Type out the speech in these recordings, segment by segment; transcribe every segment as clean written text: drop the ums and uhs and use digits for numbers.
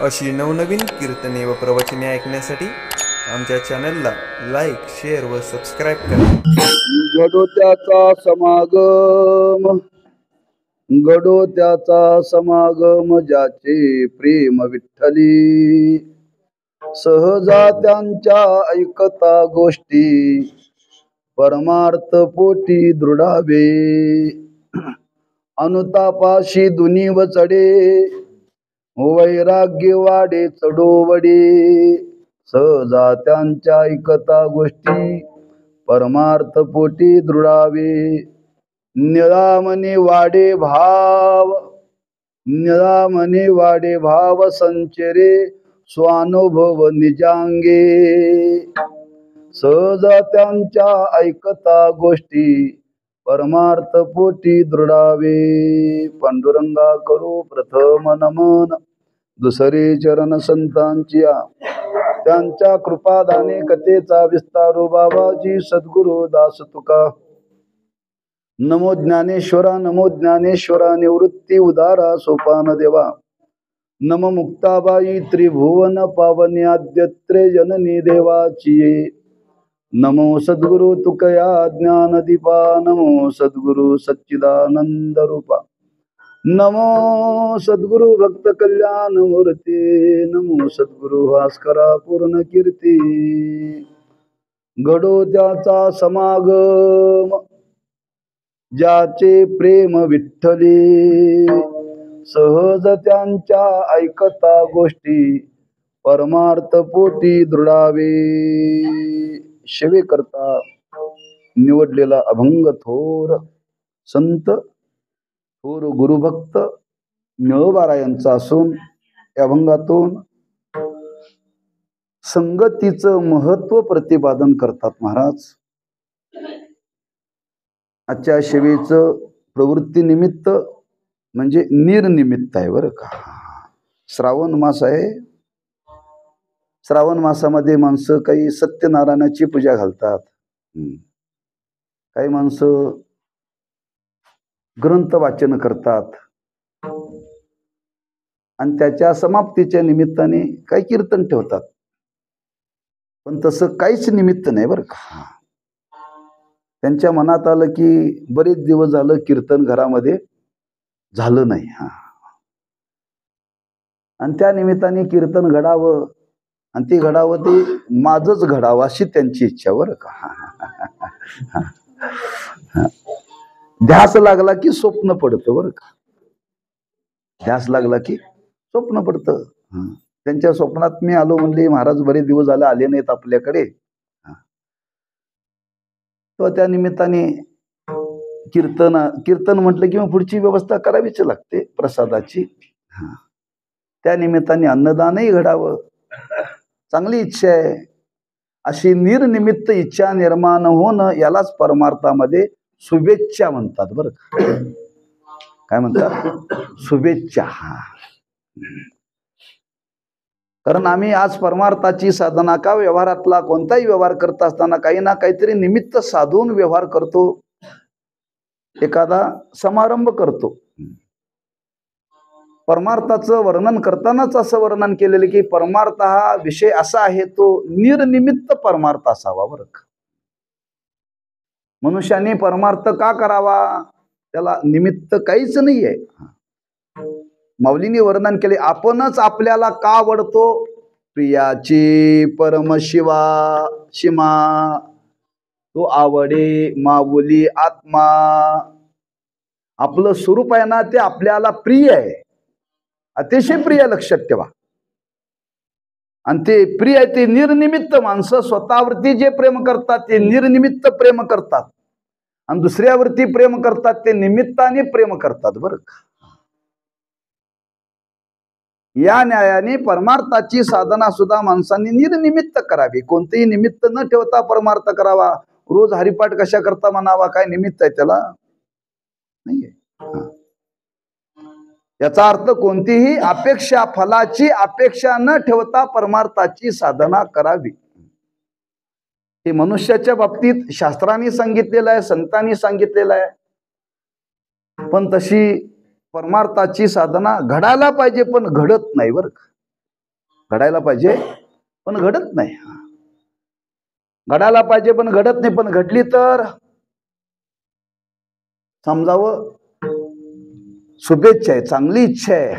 अशी नवनवीन कीर्तने व प्रवचने ऐकण्यासाठी आमच्या चॅनलला लाईक, शेअर व सबस्क्राईब करा. गडोत्याचा समागम, गडोत्याचा समागम, ज्याचे प्रेम विठ्ठली. सहजा त्यांच्या ऐकता गोष्टी, परमार्थ पोटी दृढावे. अनुतापाशी दुनीव चढे, वैराग्य वाढे चढोवडे. सहजा त्यांच्या ऐकता गोष्टी, परमार्थ पोटी दृढावे. निळामणी वाडे भाव, निळामणी वाडे भाव, संचरे स्वानुभव निजांगे. सहज त्यांच्या ऐकता गोष्टी, परमार्थ पोटी दृढावे. पांडुरंगा करू प्रथम नमन, दुसरे चरण संतांचिया. त्यांच्या कृपादाने कथेचा विस्तारो, बाबाजी सद्गुरु दास तुका. नमो ज्ञानेश्वरा, नमो ज्ञानेश्वरा, निवृत्ती उदारा सोपान देवा. नम मुक्ताबाई त्रिभुवन पावनी, आद्यत्रे जननी देवाची. नमो सद्गुरु तुकया ज्ञान दीपा, नमो सद्गुरु सच्चिदानंद रूपा. नमो सद्गुरु भक्त कल्याण मूर्ती, नमो सद्गुरु भास्करा पूर्ण कीर्ती. गडोत्याचा समागम, ज्याचे प्रेम विठ्ठली. सहज त्यांच्या ऐकता गोष्टी, परमार्थ पोटी दृढावे. सेवे करता निवडलेला अभंग थोर संत, थोर गुरुभक्त निळोबारायांचा असून या अभंगातून संगतीचं महत्व प्रतिपादन करतात महाराज. आजच्या सेवेचं प्रवृत्ती निमित्त म्हणजे निर्निमित्त आहे बरं का. श्रावण मास आहे. श्रावण मासामध्ये माणसं काही सत्यनारायणाची पूजा घालतात, काही माणसं ग्रंथ वाचन करतात, आणि त्याच्या समाप्तीच्या निमित्ताने काही कीर्तन ठेवतात. पण तसं काहीच निमित्त नाही बरं का. त्यांच्या मनात आलं की बरेच दिवस झालं कीर्तन घरामध्ये झालं नाही, आणि त्या निमित्ताने कीर्तन घडावं, आणि ते घडावं ते माझंच घडावं अशी त्यांची इच्छा बरं का. ध्यास लागला की स्वप्न पडतं बरं का. ध्यास लागला की स्वप्न पडतं. त्यांच्या स्वप्नात मी आलो, म्हणले महाराज बरेच दिवस झाले आले नाहीत आपल्याकडे. तर त्या निमित्ताने कीर्तन म्हटलं की मग पुढची व्यवस्था करावीच लागते प्रसादाची. त्या निमित्ताने अन्नदानही घडावं, चांगली इच्छा आहे. अशी निर्निमित्त इच्छा निर्माण होणं, यालाच परमार्थामध्ये शुभेच्छा म्हणतात बरं का. काय म्हणतात? शुभेच्छा. कारण आम्ही आज परमार्थाची साधना का, व्यवहारातला कोणताही व्यवहार करत असताना काही ना काहीतरी निमित्त साधून व्यवहार करतो. एखादा समारंभ करतो. परमार्थाचं वर्णन करतानाच असं वर्णन केलेलं की परमार्थ हा विषय असा आहे, तो निर्निमित्त परमार्थ असावा बरं का. मनुष्याने परमार्थ का करावा, त्याला निमित्त काहीच नाहीये. माऊलींनी वर्णन केले, आपणच आपल्याला का आवडतो, प्रियाची परमशिवा शिमा, तो आवडे माऊली आत्मा. आपलं स्वरूप आहे ना, ते आपल्याला प्रिय आहे, अतिशय प्रिय, लक्षात ठेवा. आणि ते प्रिय आहे ते निर्निमित्त. माणसं स्वतःवरती जे प्रेम करतात ते निर्निमित्त प्रेम करतात, आणि दुसऱ्यावरती प्रेम करतात ते निमित्ताने प्रेम करतात बरं का. या न्यायाने परमार्थाची साधना सुद्धा माणसांनी निर्निमित्त करावी. कोणतेही निमित्त न ठेवता परमार्थ करावा. रोज हरिपाठ कशा करता म्हणावा, काय निमित्त आहे त्याला? नाहीये. याचा अर्थ कोणतीही अपेक्षा, फलाची अपेक्षा न ठेवता परमार्थाची साधना करावी. हे मनुष्याच्या बाबतीत शास्त्रांनी सांगितलेलं आहे, संतांनी सांगितलेलं आहे. पण तशी परमार्थाची साधना घडायला पाहिजे, पण घडत नाही बरं का. घडायला पाहिजे पण घडत नाही, घडायला पाहिजे पण घडत नाही. पण घडली तर समजावं शुभेच्छा आहे, चांगली इच्छा आहे.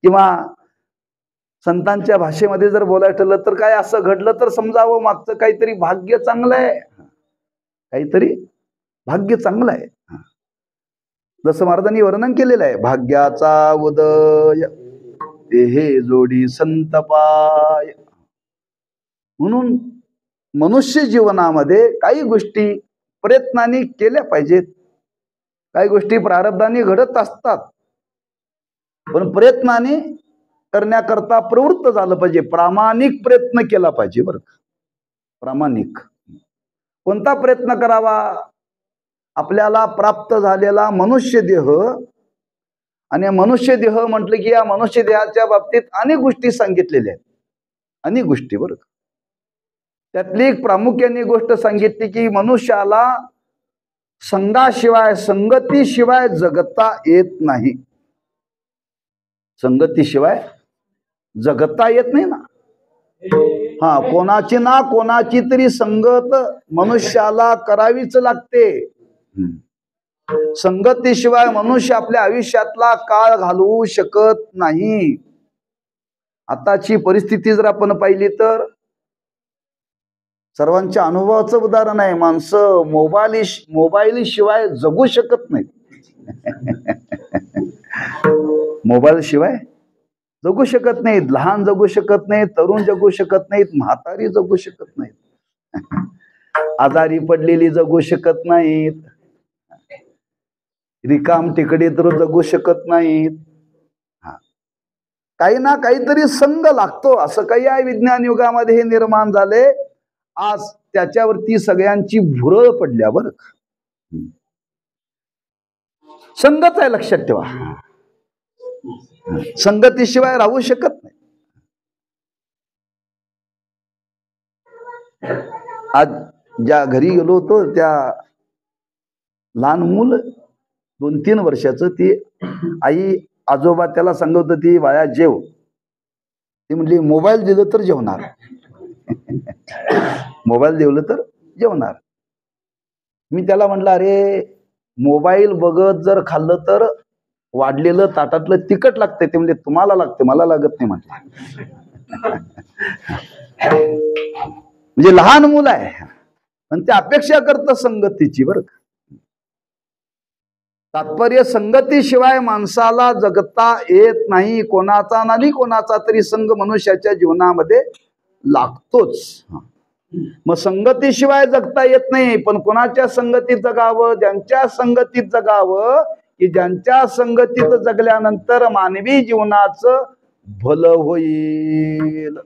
किंवा संतांच्या भाषेमध्ये जर बोलायचं ठरलं तर काय, असं घडलं तर समजावं मागचं काहीतरी भाग्य चांगलं आहे, काहीतरी भाग्य चांगलं आहे. जसं महाराजांनी वर्णन केलेलं आहे, भाग्याचा उदय हे जोडी संत पाय. म्हणून मनुष्य जीवनामध्ये काही गोष्टी प्रयत्नाने केल्या पाहिजेत, काही गोष्टी प्रारब्धाने घडत असतात, पण प्रयत्नाने करण्याकरता प्रवृत्त झालं पाहिजे, प्रामाणिक प्रयत्न केला पाहिजे बरं का. प्रामाणिक कोणता प्रयत्न करावा? आपल्याला प्राप्त झालेला मनुष्य देह, आणि मनुष्य देह म्हटलं की या मनुष्य देहाच्या बाबतीत अनेक गोष्टी सांगितलेल्या आहेत, अनेक गोष्टी बरं का. त्यातली एक प्रामुख्याने गोष्ट सांगितली की मनुष्याला संघाशिवाय, संगतीशिवाय जगता येत नाही. संगतीशिवाय जगता येत नाही ना. कोणाची ना कोणाची तरी संगत मनुष्याला करावीच लागते. संगतीशिवाय मनुष्य आपल्या आयुष्यातला काळ घालवू शकत नाही. आताची परिस्थिती जर आपण पाहिली तर सर्वांच्या अनुभवाचं उदाहरण आहे. माणसं मोबाईल शिवाय जगू शकत नाहीत. मोबाईल शिवाय जगू शकत नाहीत. लहान जगू शकत नाहीत, तरुण जगू शकत नाहीत, म्हातारी जगू शकत नाहीत, आजारी पडलेली जगू शकत नाहीत, रिकाम टिकडी तर जगू शकत नाहीत. काही ना काहीतरी संग लागतो. असं काही आहे विज्ञान युगामध्ये हे निर्माण झाले. आज त्याच्यावरती सगळ्यांची भुरळ पडल्यावर संगत आहे, लक्षात ठेवा. संगतीशिवाय राहू शकत नाही. आज ज्या घरी गेलो होतो त्या लहान मूल 2-3 वर्षाचं, ती आई आजोबा त्याला सांगत होती, बाळा जेव. ती म्हटली मोबाईल दिलं तर जेवणार. मोबाईल दिलं तर जेवणार. मी त्याला म्हटलं, अरे मोबाईल बघत जर खाल्लं तर वाढलेलं ताटातलं तिखट लागते. ते म्हणजे तुम्हाला लागते, मला लागत नाही म्हटलं. म्हणजे लहान मुलं आहे आणि ते अपेक्षा करतं संगतीची बरं का. तात्पर्य संगतीशिवाय माणसाला जगता येत नाही. कोणाचा नाही कोणाचा तरी संग मनुष्याच्या जीवनामध्ये लागतोच. मग संगतीशिवाय जगता येत नाही, पण कोणाच्या संगतीत जगावं? ज्यांच्या संगतीत जगावं की ज्यांच्या संगतीत जगल्यानंतर मानवी जीवनाचं भलं होईल.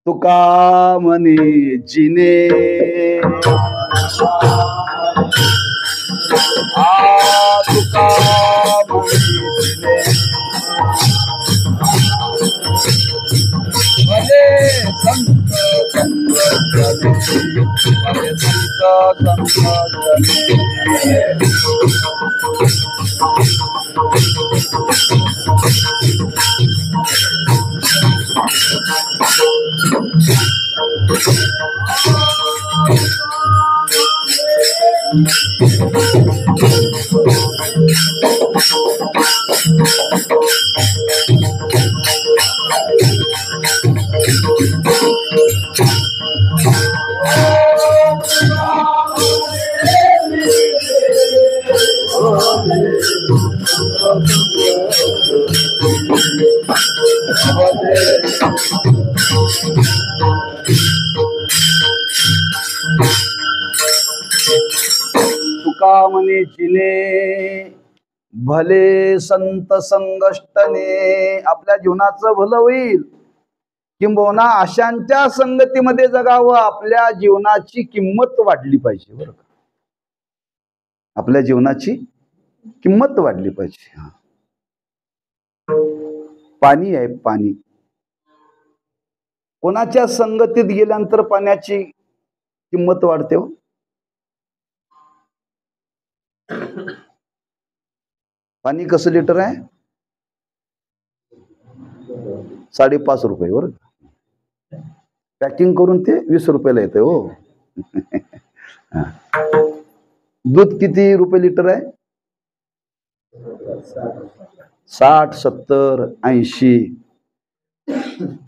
तुका म्हणे जिने तुका म्हणे संत तुका म्हणे जिने भले संत संगष्टने. आपल्या जीवनाचं भलं होईल, किंबहुना अशांच्या संगतीमध्ये जगावं. आपल्या जीवनाची किंमत वाढली पाहिजे बरं का. आपल्या जीवनाची किंमत वाढली पाहिजे. पाणी आहे, पाणी. कोणाच्या संगतीत गेल्यानंतर पाण्याची किंमत वाढते हो. पाणी कसं लिटर आहे? 5.5 रुपये बरं. पॅकिंग करून ते 20 रुपयाला येते हो. दूध किती रुपये लिटर आहे? 60, 70, 80.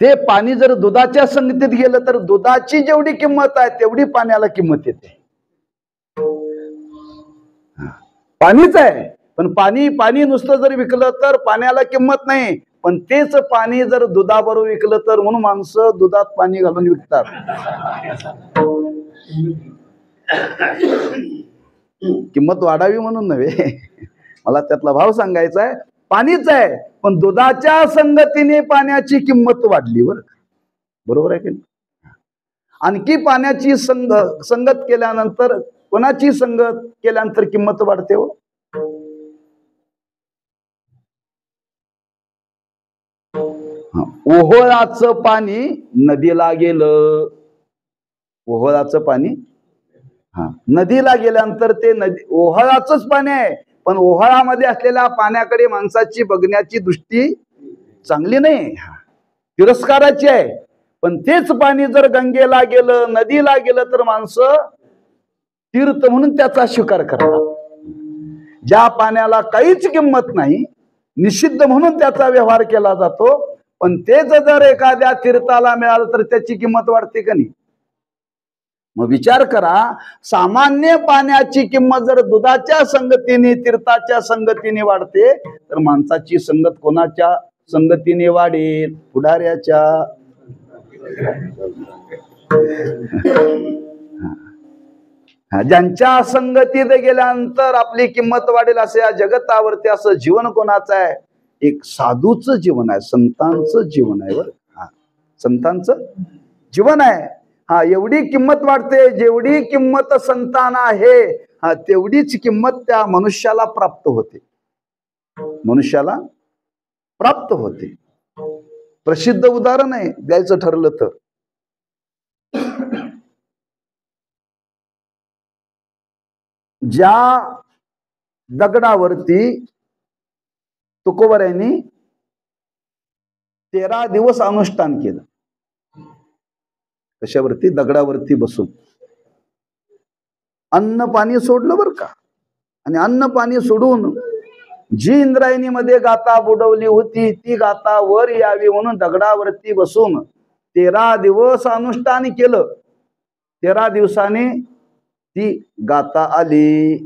ते पाणी जर दुधाच्या संगतीत गेलं तर दुधाची जेवढी किंमत आहे तेवढी पाण्याला किंमत येते. पाणीच आहे, पण पाणी नुसतं जर विकलं तर पाण्याला किंमत नाही. पण तेच पाणी जर दुधाबरोबर विकलं तर, म्हणून माणसं दुधात पाणी घालून विकतात. किंमत वाढावी म्हणून नव्हे, मला त्यातला भाव सांगायचा आहे. पाणीच आहे, पण दुधाच्या संगतीने पाण्याची किंमत वाढली बरं. बरोबर आहे की नाही? आणखी पाण्याची संगत केल्यानंतर, कोणाची संगत केल्यानंतर किंमत वाढते हो? ओहोळाचं पाणी नदीला गेलं. ओहोळाचं पाणी नदीला गेल्यानंतर ते ओहाळाचंच पाणी आहे, पण ओहाळामध्ये असलेल्या पाण्याकडे माणसाची बघण्याची दृष्टी चांगली नाही, तिरस्काराची आहे. पण तेच पाणी जर गंगेला गेलं, नदीला गेलं तर माणसं तीर्थ म्हणून त्याचा स्वीकार करतात. ज्या पाण्याला काहीच किंमत नाही, निषिद्ध म्हणून त्याचा व्यवहार केला जातो. पण तेच जर एखाद्या तीर्थाला मिळालं तर त्याची किंमत वाढते का नाही? मग विचार करा, सामान्य पाण्याची किंमत जर दुधाच्या संगतीने, तीर्थाच्या संगतीने वाढते, तर माणसाची संगत कोणाच्या संगतीने वाढेल? पुढाऱ्याच्या. ज्यांच्या संगतीत गेल्यानंतर आपली किंमत वाढेल. असे या जगतावरती असं जीवन कोणाचं आहे? एक साधूचं जीवन आहे, संतांचं जीवन आहे बरं. संतांचं जीवन आहे. एवढी किंमत वाढते, जेवढी किंमत संतान आहे तेवढीच किंमत त्या मनुष्याला प्राप्त होते. मनुष्याला प्राप्त होते. प्रसिद्ध उदाहरण आहे द्यायचं ठरलं तर, ज्या दगडावरती तुकोबऱ्यांनी 13 दिवस अनुष्ठान केलं. कशावरती? दगडावरती बसून. अन्न पाणी सोडलं बर का. आणि अन्न पाणी सोडून जी इंद्रायणीमध्ये गाथा बुडवली होती ती गाथा वर यावी म्हणून दगडावरती बसून 13 दिवस अनुष्ठान केलं. 13 दिवसाने ती गाथा आली.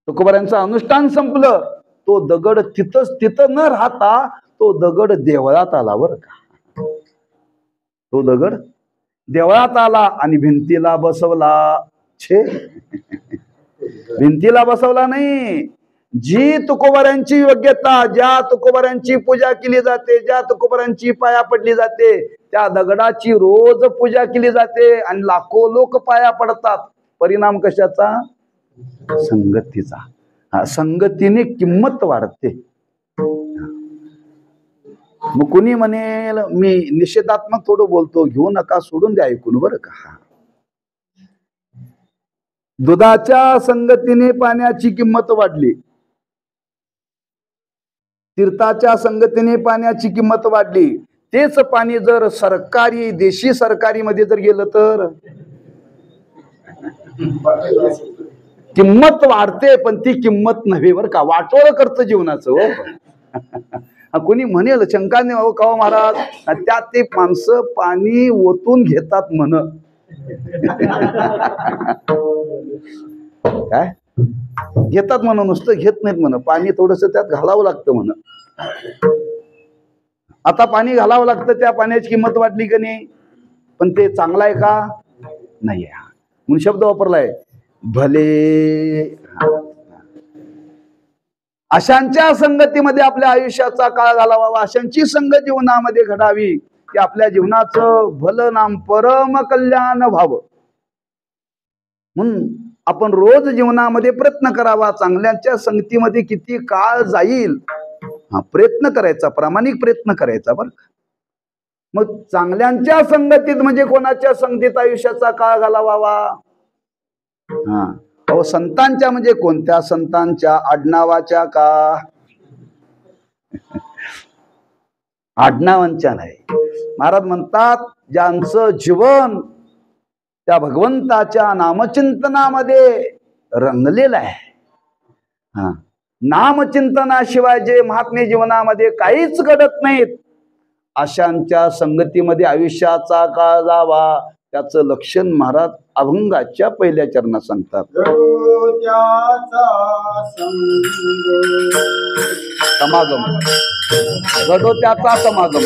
तुकोबारांचं अनुष्ठान संपलं. तो दगड तिथं न राहता तो दगड देवळात आला बर का. तो दगड देवळात आला आणि भिंतीला बसवला. छे, भिंतीला बसवला नाही. जी तुकोबारांची योग्यता, ज्या तुकोबारांची पूजा केली जाते, ज्या तुकोबारांची पाया पडली जाते, त्या दगडाची रोज पूजा केली जाते आणि लाखो लोक पाया पडतात. परिणाम कशाचा? संगतीचा. संगतीने किंमत वाढते. मग कुणी म्हणेल मी निषेधात्मक थोडं बोलतो, घेऊ नका, सोडून द्या ऐकून बरं का. दुधाच्या संगतीने पाण्याची किंमत वाढली, तीर्थाच्या संगतीने पाण्याची किंमत वाढली. तेच पाणी जर सरकारी, देशी सरकारी मध्ये जर गेलं तर किंमत वाढते, पण ती किंमत नव्हे बर का. वाटोळ करतं जीवनाचं हो. कोणी म्हणेल शंकाने, अहो काव महाराज, त्यात ते माणसं पाणी ओतून घेतात म्हण. काय घेतात म्हणून? नुसतं घेत नाहीत म्हण, पाणी थोडस त्यात घालावं लागतं म्हण. आता पाणी घालावं लागतं, त्या पाण्याची किंमत वाढली का नाही? पण ते चांगलं आहे का? नाही. म्हणून शब्द वापरलाय भले. अशांच्या संगतीमध्ये आपल्या आयुष्याचा काळ घालावा, अशांची संगत जीवनामध्ये घडावी की आपल्या जीवनाचं भलं नाम परम कल्याण व्हावं. म्हणून आपण रोज जीवनामध्ये प्रयत्न करावा. चांगल्याच्या संगतीमध्ये किती काळ जाईल प्रयत्न करायचा, प्रामाणिक प्रयत्न करायचा बरं. मग चांगल्यांच्या संगतीत म्हणजे कोणाच्या संगतीत आयुष्याचा काळ घालावा? अहो संतांच्या म्हणजे कोणत्या संतांच्या? आडनावाच्या का? आडनावांच्या नाही. महाराज म्हणतात ज्यांचं जीवन त्या भगवंताच्या नामचिंतनामध्ये रंगलेलं आहे, हा, नामचिंतनाशिवाय जे महात्मे जीवनामध्ये काहीच घडत नाहीत, अशांच्या संगतीमध्ये आयुष्याचा काळ जावा, त्याचं लक्षण महाराज अभंगाच्या पहिल्या चरणात सांगतात. समागम, गडोत्याचा समागम.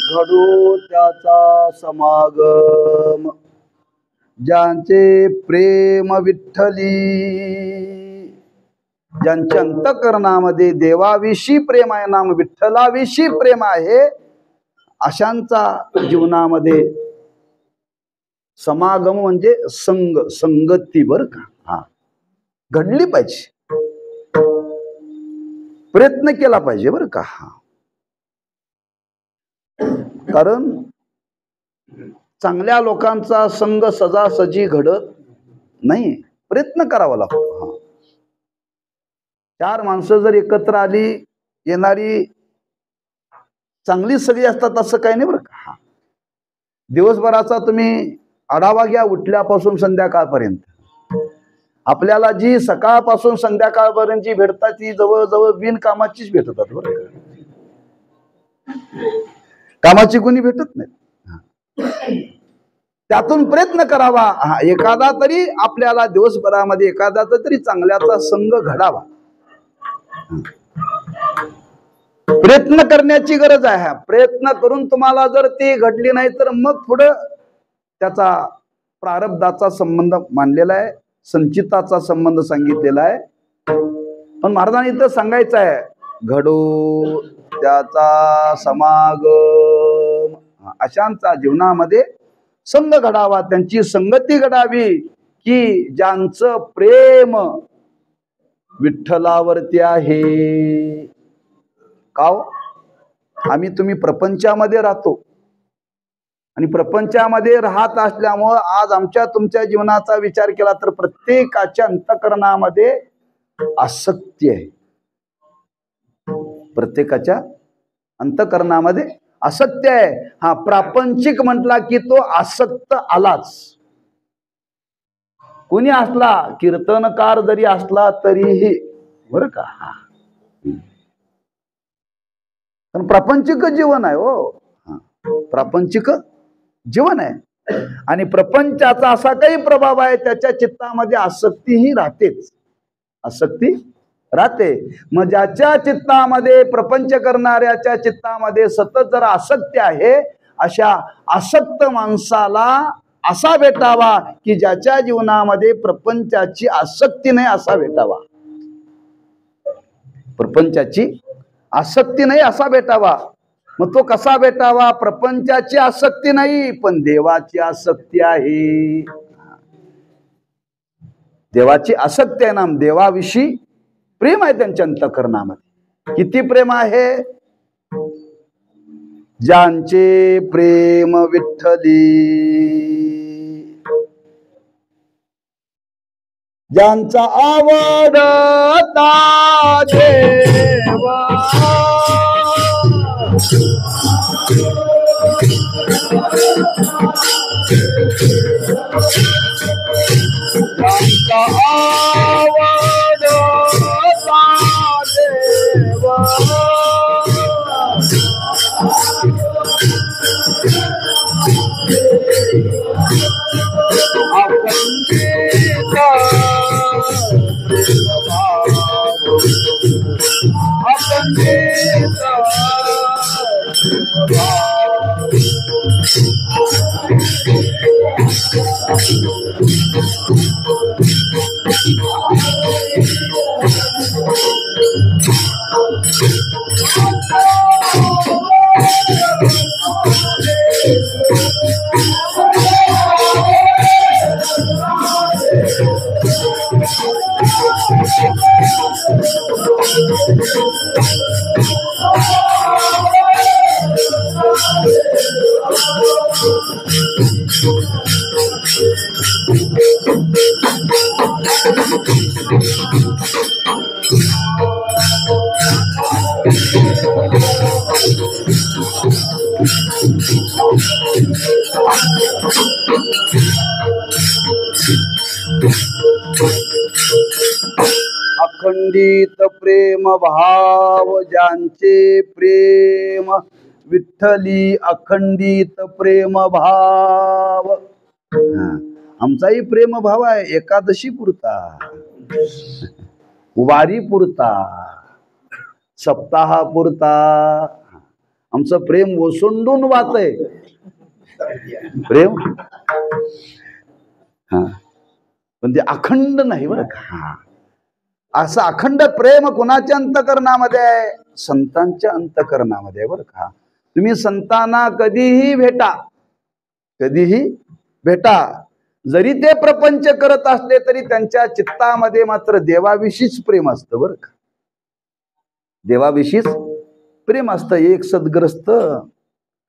घडो त्याचा समागम, ज्यांचे प्रेम विठ्ठली, ज्यांच्या अंतःकरणामध्ये देवाविषयी प्रेम आहे, नाम विठ्ठलाविषयी प्रेम आहे, अशांचा जीवनामध्ये समागम म्हणजे संगती बर का, हा, घडली पाहिजे, प्रयत्न केला पाहिजे बर का. हा, कारण चांगल्या लोकांचा संग सजासजी घडत नाही, प्रयत्न करावा लागतो. हा, चार माणसं जर एकत्र आली येणारी चांगली सगळी असतात असं काही नाही बरं का. हा, दिवसभराचा तुम्ही आढावा घ्या, उठल्यापासून संध्याकाळपर्यंत आपल्याला जी सकाळपासून संध्याकाळपर्यंत जी भेटतात ती जवळजवळ बिनकामाचीच भेटतात बरं का. कामाची कोणी भेटत नाही. त्यातून प्रयत्न करावा. हा, एखादा तरी आपल्याला दिवसभरामध्ये एखादा तरी चांगल्याचा संघ घडावा. प्रयत्न करण्याची गरज आहे. प्रयत्न करून तुम्हाला जर ती घडली नाही तर मग पुढं त्याचा प्रारब्धाचा संबंध मांडलेला आहे, संचिताचा संबंध सांगितलेला आहे. पण महाराजांनी इथं सांगायचं आहे, घडो त्याचा समागम. अशांचा जीवनामध्ये संग घडावा, त्यांची संगती घडावी, की ज्यांचं प्रेम विठ्ठलावरती आहे. का? आम्ही तुम्ही प्रपंचामध्ये राहतो आणि प्रपंचामध्ये राहत असल्यामुळं आज आमच्या तुमच्या जीवनाचा विचार केला तर प्रत्येकाच्या अंतःकरणामध्ये आसक्ती आहे. प्रत्येकाच्या अंतःकरणामध्ये आसक्ती आहे. हा प्रापंचिक म्हटला की तो आसक्त आलाच. कोणी असला, कीर्तनकार जरी असला तरीही, बरं का. पण प्रापंचिक जीवन आहे हो, प्रापंचिक जीवन आहे. आणि प्रपंचाचा असा काही प्रभाव आहे, त्याच्या चित्तामध्ये आसक्तीही राहतेच, आसक्ती राहते. मग ज्याच्या चित्तामध्ये, प्रपंच करणाऱ्याच्या चित्तामध्ये सतत जर आसक्ती आहे, अशा आसक्त माणसाला असा भेटावा की ज्याच्या जीवनामध्ये प्रपंचाची आसक्ती नाही, असा भेटावा. प्रपंचाची आसक्ती नाही असा भेटावा. मग तो कसा भेटावा? प्रपंचाची आसक्ती नाही, पण देवाची आसक्ती आहे. देवाची आसक्ती आहे ना, देवाविषयी प्रेम आहे त्यांच्या अंतःकरणामध्ये. किती प्रेम आहे? ज्यांचे प्रेम विठ्ठली, ज्यांचा आवडता देवा, ज्यांचा आवडता देवा, अखंडित प्रेम भाव ज्यांचे प्रेम विठ्ठली, अखंडित प्रेम भाव. आमचाही प्रेम भाव आहे एकादशी पुरता, वारी पुरता, सप्ताहा पुरता. आमचं प्रेम ओसंडून वाहत आहे प्रेम, पण ते अखंड नाही बरं का. असं अखंड प्रेम कोणाच्या अंतःकरणामध्ये आहे? संतांच्या अंतःकरणामध्ये आहे बरं का. तुम्ही संतांना कधीही भेटा, कधीही भेटा. जरी ते प्रपंच करत असले तरी त्यांच्या चित्तामध्ये मात्र देवाविषयीच प्रेम असतं बरं का. देवाविषयीच प्रेम असतं. एक सद्ग्रस्त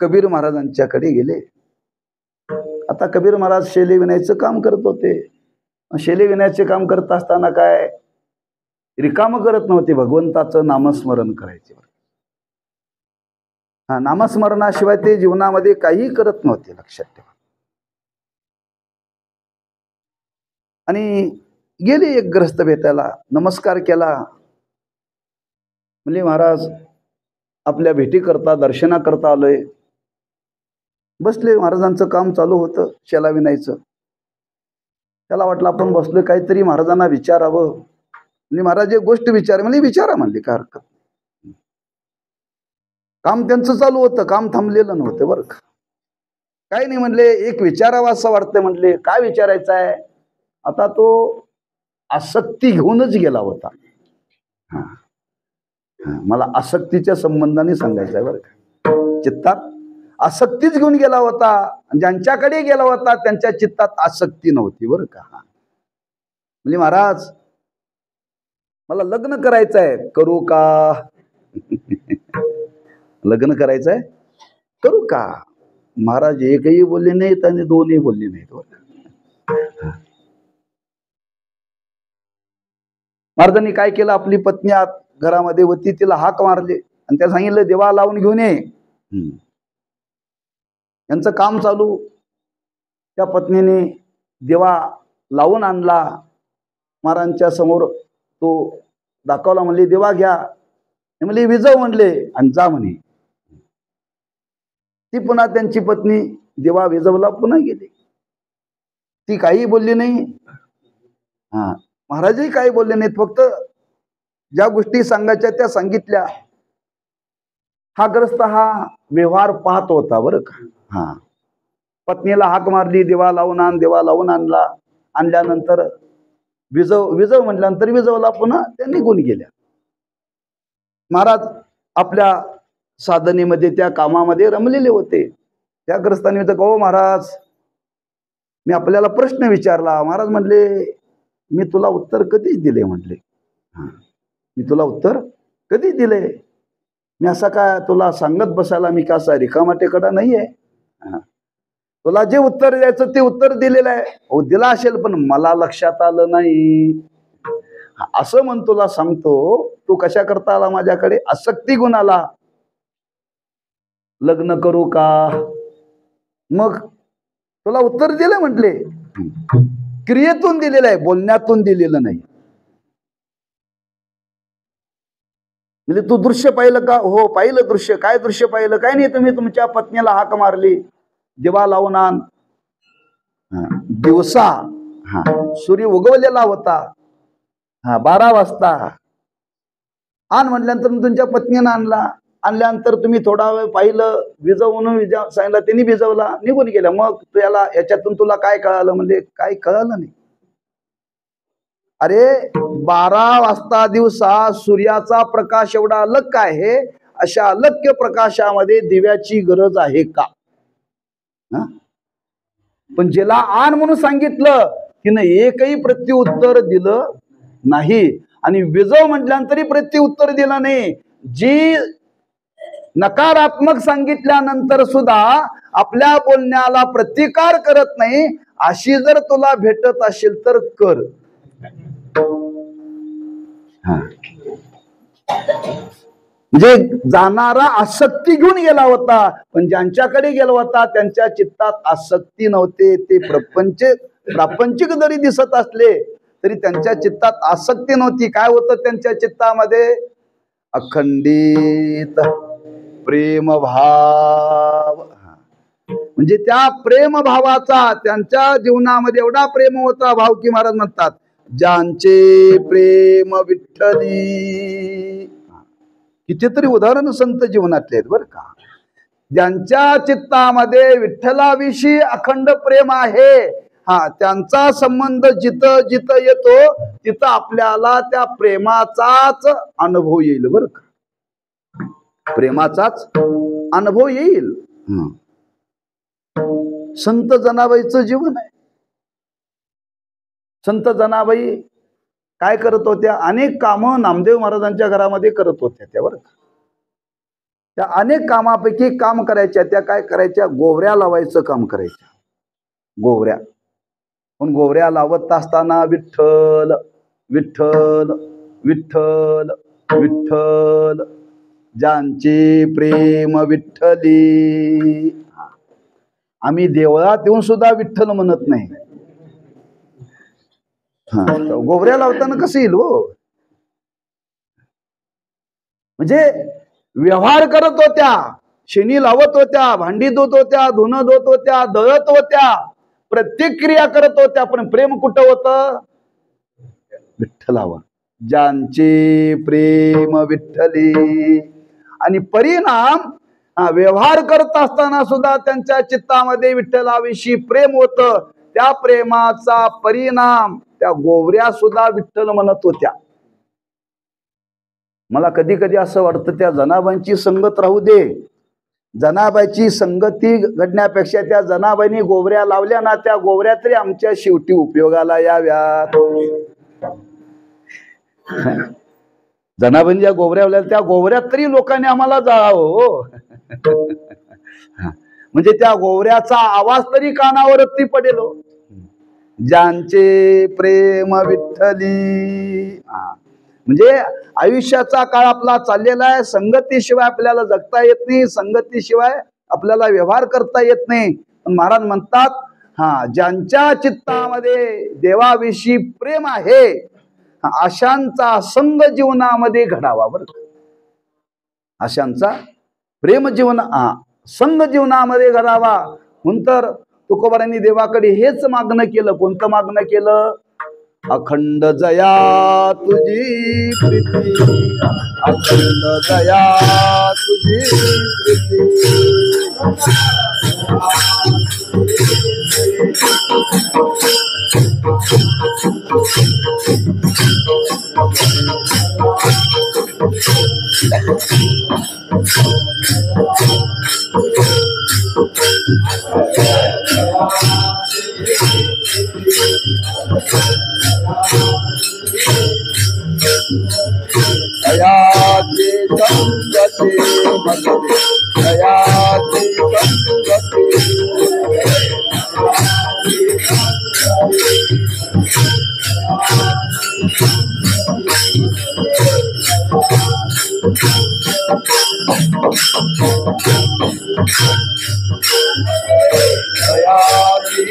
कबीर महाराजांच्याकडे गेले. आता कबीर महाराज शेले विणायचं काम करत होते. शेले विणायचे काम करत असताना काय रिकाम करत नव्हते, भगवंताचं नामस्मरण करायचे. नामस्मरणाशिवाय ते जीवनामध्ये काही करत नव्हते, लक्षात ठेवा. आणि गेले एक ग्रस्त भेटायला, नमस्कार केला. म्हणजे महाराज आपल्या भेटी करता, दर्शना करता आलोय. बसले. महाराजांचं काम चालू होतं शेला विणायचं. त्याला वाटलं आपण बसलोय काहीतरी महाराजांना विचारावं. म्हणजे महाराज एक गोष्ट विचार, म्हणजे विचारा म्हणले, काय हरकत. काम त्यांचं चालू होतं, काम थांबलेलं नव्हतं बरं का. काही नाही म्हणले, एक विचारावं असं वाटतं. म्हणले काय विचारायचं आहे? आता तो आसक्ती घेऊनच गेला होता. हा मला आसक्तीच्या संबंधाने सांगायचं आहे बरं का. चित्तात आसक्तीच घेऊन गेला होता. ज्यांच्याकडे गेला होता त्यांच्या चित्तात आसक्ती नव्हती बरं का. म्हणजे महाराज मला लग्न करायचं आहे, करू का? लग्न करायचं आहे, करू का? महाराज एकही बोलले नाहीत आणि दोनही बोलले नाहीत. महाराजांनी काय केलं, आपली पत्नी आत घरामध्ये होती, तिला हाक मारले आणि त्या सांगितलं देवा लावून घेऊन ये. यांचं काम चालू. त्या पत्नीने देवा लावून आणला, महाराजांच्या समोर तो दाखवला. म्हणले देवा घ्या. म्हणले विजव म्हणले आणि जा म्हणे. ती पुन्हा त्यांची पत्नी देवा विजवला, पुन्हा गेली. ती काही बोलली नाही. महाराजही काही बोलले नाहीत, फक्त ज्या गोष्टी सांगायच्या त्या सांगितल्या. हा ग्रस्त हा व्यवहार पाहत होता बरं का. पत्नीला हाक मारली, देवा लावून आण, देवा लावून आणला. आणल्यानंतर विजव विजव म्हटल्यानंतर विजवला, पुन्हा त्या निघून गेल्या. महाराज आपल्या साधनेमध्ये त्या कामामध्ये रमलेले होते. त्या ग्रस्तांनी हो महाराज मी आपल्याला प्रश्न विचारला. महाराज म्हणले मी तुला उत्तर कधीच दिले. म्हटले मी तुला उत्तर कधीच दिले. मी असं काय तुला सांगत बसायला मी कसा रिकामाटेकडा नाहीये. तुला जे उत्तर द्यायचं ते उत्तर दिलेलं आहे. हो दिला असेल, पण मला लक्षात आलं नाही असं म्हण तुला सांगतो. तू कशा करता आला माझ्याकडे? आसक्ती गुण आला. लग्न करू का? मग तुला उत्तर दिलं म्हटले, क्रियेतून दिलेलं आहे, बोलण्यातून दिलेलं नाही. म्हणजे तू दृश्य पाहिलं का? हो पाहिलं दृश्य. काय दृश्य पाहिलं? काय नाही, तुम्ही तुमच्या पत्नीला हाक मारली, दिवा लावून आण. दिवसा सूर्य उगवलेला होता, 12 वाजता आण म्हटल्यानंतर तुमच्या पत्नीनं आणला. आणल्यानंतर तुम्ही थोडा वेळ पाहिलं, विजव म्हणून सांगितलं, त्यांनी विजवला, निघून गेला. मग तू याच्यातून तुला काय कळालं? म्हणजे काय कळालं नाही. अरे 12 वाजता दिवसा सूर्याचा प्रकाश एवढा अलग आहे, अशा अलग्य प्रकाशामध्ये दिव्याची गरज आहे का? पण ज्याला आण म्हणून सांगितलं तिनं एकही प्रत्युत्तर दिलं नाही. आणि विजव म्हटल्यानंतरही प्रत्युत्तर दिलं नाही. जी नकारात्मक सांगितल्यानंतर सुद्धा आपल्या बोलण्याला प्रतिकार करत नाही, अशी जर तुला भेटत असेल तर कर. म्हणजे जाणारा आसक्ती घेऊन गेला होता, पण ज्यांच्याकडे गेला होता त्यांच्या चित्तात आसक्ती नव्हते. ते प्रापंचिक जरी दिसत असले तरी त्यांच्या चित्तात आसक्ती नव्हती. काय होतं त्यांच्या चित्तामध्ये? अखंडित प्रेमभाव. म्हणजे त्या प्रेमभावाचा त्यांच्या जीवनामध्ये एवढा प्रेम होता भाव की महाराज म्हणतात ज्यांचे प्रेम विठ्ठली. कितीतरी उदाहरण संत जीवनातले आहेत बरं का. ज्यांच्या चित्तामध्ये विठ्ठलाविषयी अखंड प्रेम आहे, त्यांचा संबंध जिथं जिथं येतो तिथं आपल्याला त्या प्रेमाचाच अनुभव येईल बरं का. प्रेमाचाच अनुभव येईल. संत जनाबाईचं जीवन आहे. संत जनाबाई काय करत होत्या? अनेक कामं नामदेव महाराजांच्या घरामध्ये करत होत्या त्या बरं का. त्या अनेक कामापैकी काम करायच्या. त्या काय करायच्या? गोवऱ्या लावायचं काम करायच्या. गोवऱ्या. पण गोवऱ्या लावत असताना विठ्ठल विठ्ठल विठ्ठल विठ्ठल ज्यांचे प्रेम विठ्ठली. आम्ही देवळात येऊन सुद्धा विठ्ठल म्हणत नाही. गोवऱ्या लावताना कसं येईल हो? म्हणजे व्यवहार करत होत्या, शेणी लावत होत्या, भांडी धुत होत्या, धुणं धुत होत्या, दळत होत्या, प्रत्येक क्रिया करत होत्या, पण प्रेम कुठं होतं? विठ्ठलावर. ज्यांचे प्रेम विठ्ठली. आणि परिणाम व्यवहार करत असताना सुद्धा त्यांच्या चित्तामध्ये विठ्ठलाविषयी प्रेम होतं. त्या प्रेमाचा परिणाम त्या गोवऱ्या सुद्धा विठ्ठल म्हणत होत्या. मला कधी कधी असं वाटतं त्या जनाबाईंची संगत राहू दे, जनाबाईची संगती घडण्यापेक्षा त्या जनाबाईंनी गोवऱ्या लावल्या ना, त्या गोवऱ्या तरी आमच्या शेवटी उपयोगाला याव्यात. जनाबाईंनी ज्या गोवऱ्या लावल्या त्या गोवऱ्यात तरी लोकांनी आम्हाला जावं. म्हणजे त्या गोवऱ्याचा आवाज तरी कानावरती पडेल. ज्यांचे प्रेम विठ्ठली. म्हणजे आयुष्याचा काळ आपला चाललेला आहे. संगतीशिवाय आपल्याला जगता येत नाही, संगतीशिवाय आपल्याला व्यवहार करता येत नाही. पण महाराज म्हणतात ज्यांच्या चित्तामध्ये देवाविषयी प्रेम आहे अशांचा संग जीवनामध्ये घडावा. बरं, अशांचा प्रेम जीवन संग जीवनामध्ये घडावा. म्हणून तर तुकोबारांनी देवाकडे हेच मागणं केलं. कोणतं मागणं केलं? अखंड जया तुझी प्रीती, अखंड जया तुझी प्रीती. दयाची संगती मध्ये, दयाची संगती. दयाची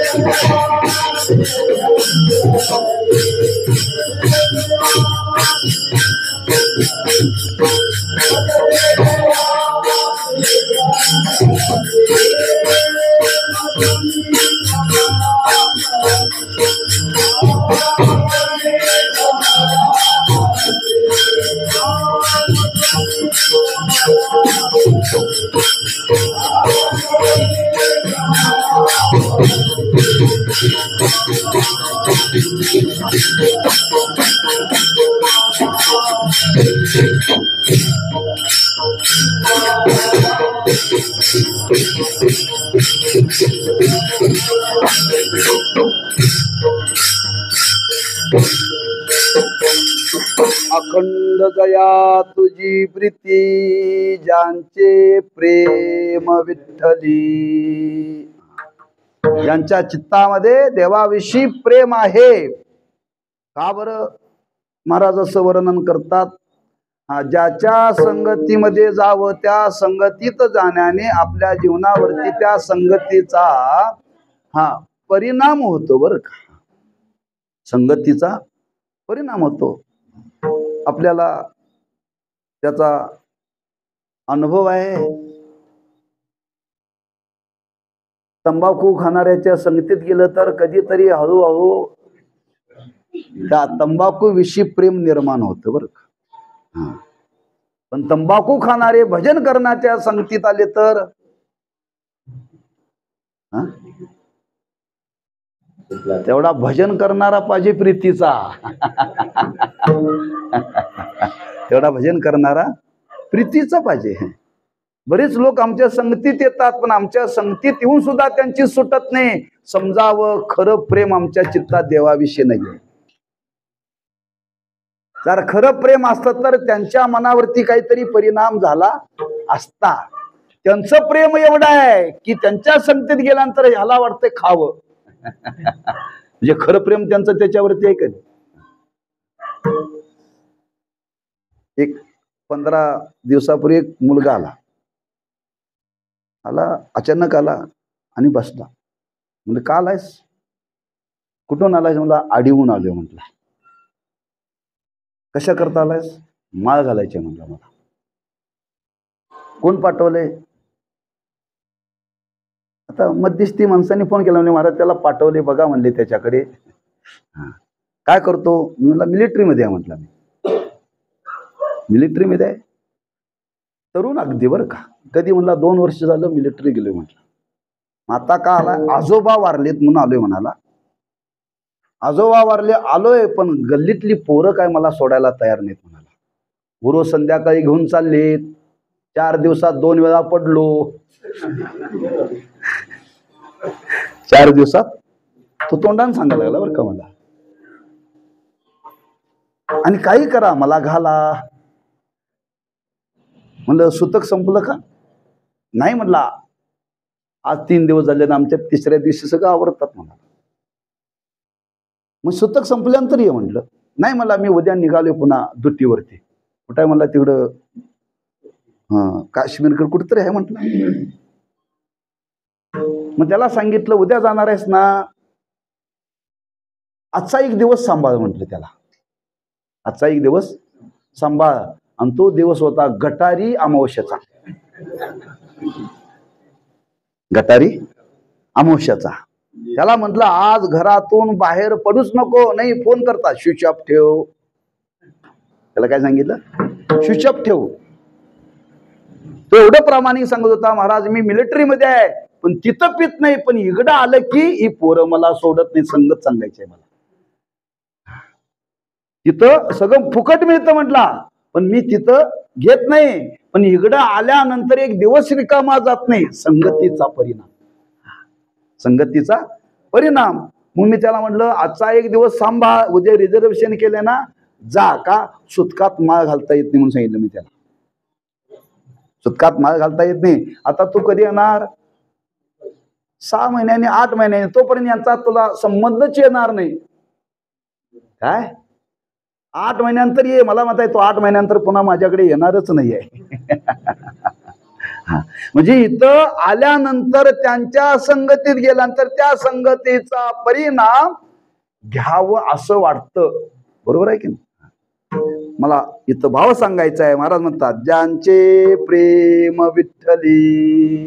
संगती. अखंड दया तुझी प्रीती, ज्यांचे प्रेम विठ्ठली. ज्यांच्या चित्तामध्ये देवाविषयी प्रेम आहे. का बरं महाराज असं वर्णन करतात? ज्याच्या संगतीमध्ये जावं त्या संगतीत जाण्याने आपल्या जीवनावरती त्या संगतीचा परिणाम होतो. बरं का, संगतीचा परिणाम होतो. आपल्याला त्याचा अनुभव आहे. तंबाखू खाणाऱ्याच्या संगतीत गेलं तर कधीतरी हळूहळू त्या तंबाखू विषयी प्रेम निर्माण होतं बरं का. पण तंबाखू खाणारे भजन करण्याच्या संगतीत आले तर तेवढा भजन करणारा पाहिजे प्रीतीचा. तेवढा भजन करणारा प्रीतीचा पाहिजे. बरेच लोक आमच्या संगतीत येतात पण आमच्या संगतीत येऊन सुद्धा त्यांची सुटत नाही. समजावं, खरं प्रेम आमच्या चित्तात देवाविषयी नाही. जर खरं प्रेम असतं तर त्यांच्या मनावरती काहीतरी परिणाम झाला असता. त्यांचं प्रेम एवढं आहे की त्यांच्या संगतीत गेल्यानंतर ह्याला वाटतंय खावं. म्हणजे खरं प्रेम त्यांचं त्याच्यावरती आहे का. एक 15 दिवसापूर्वी एक मुलगा आला अचानक आला आणि बसला. म्हणजे का आलायस, कुठून आलायस? मला आडीहून आलोय म्हटलं. कशा करता आलायस? माळ घालायचे म्हटलं. मला कोण पाठवलंय? आता मध्यस्थी माणसांनी फोन केला म्हणजे महाराज त्याला पाठवले बघा म्हणले त्याच्याकडे. काय करतो? मी म्हणला मिलिटरीमध्ये आहे म्हटलं. मी मिलिटरीमध्ये आहे. तरुण अगदी बरं का. कधी म्हणला 2 वर्ष झालं मिलिटरी गेलोय म्हटलं. आता का आला? आजोबा वारलेत म्हणून आलोय म्हणाला. आजोबा वारले आलोय पण गल्लीतली पोरं काय मला सोडायला तयार नाहीत म्हणाला. गुरु संध्याकाळी घेऊन चाललेत. 4 दिवसात 2 वेळा पडलो. 4 दिवसात तो तोंडाने सांगायला लागला बरं का मला. आणि काही करा मला घाला. म्हणलं सुतक संपलं का? नाही म्हणला. आज 3 दिवस झाले ना आमच्या 3ऱ्या दिवशी सगळं आवरतात म्हणा. मग सुतक संपल्यानंतर ये म्हटलं. नाही मला मी उद्या निघालो पुन्हा दुट्टीवरती. कुठं आहे म्हणला? तिकडं काश्मीरकडे कुठेतरी आहे म्हटलं. मग त्याला सांगितलं उद्या जाणार आहेस ना, आजचा एक दिवस सांभाळ म्हटलं त्याला. आजचा एक दिवस सांभाळ. आणि तो दिवस होता गटारी अमावस्याचा. गटारी अमावस्याचा. त्याला म्हटलं आज घरातून बाहेर पडूच नको. नाही फोन करता स्विच ऑफ ठेव. त्याला काय सांगितलं? स्विच ऑफ ठेव. तो एवढं प्रामाणिक सांगत होता महाराज मी मिलिटरीमध्ये आहे पण तिथं पित नाही पण इकडं आलं की ही पोरं मला सोडत नाही. संगत सांगायचंय मला. तिथं सगळं फुकट मिळतं म्हटला पण मी तिथं घेत नाही. पण इकडं आल्यानंतर एक दिवस रिकामा जात नाही. संगतीचा परिणाम. संगतीचा परिणाम. मग मी त्याला म्हटलं आजचा एक दिवस सांभाळ. उद्या रिझर्वेशन केले ना जा. का? सुतकात माळ घालता येत नाही म्हणून सांगितलं मी त्याला. सुतकात माळ घालता येत नाही. आता तू कधी येणार? 6 महिन्यांनी 8 महिन्यांनी. तोपर्यंत यांचा तुला संबंधच येणार नाही. काय 8 महिन्यानंतर ये. मला म्हणताय तो 8 महिन्यानंतर पुन्हा माझ्याकडे येणारच नाही आहे. म्हणजे इथं आल्यानंतर त्यांच्या संगतीत गेल्यानंतर त्या संगतीचा परिणाम घ्यावं असं वाटतं. बरोबर आहे की नाही? मला इथं भाव सांगायचा आहे. महाराज म्हणतात ज्यांचे प्रेम विठ्ठली.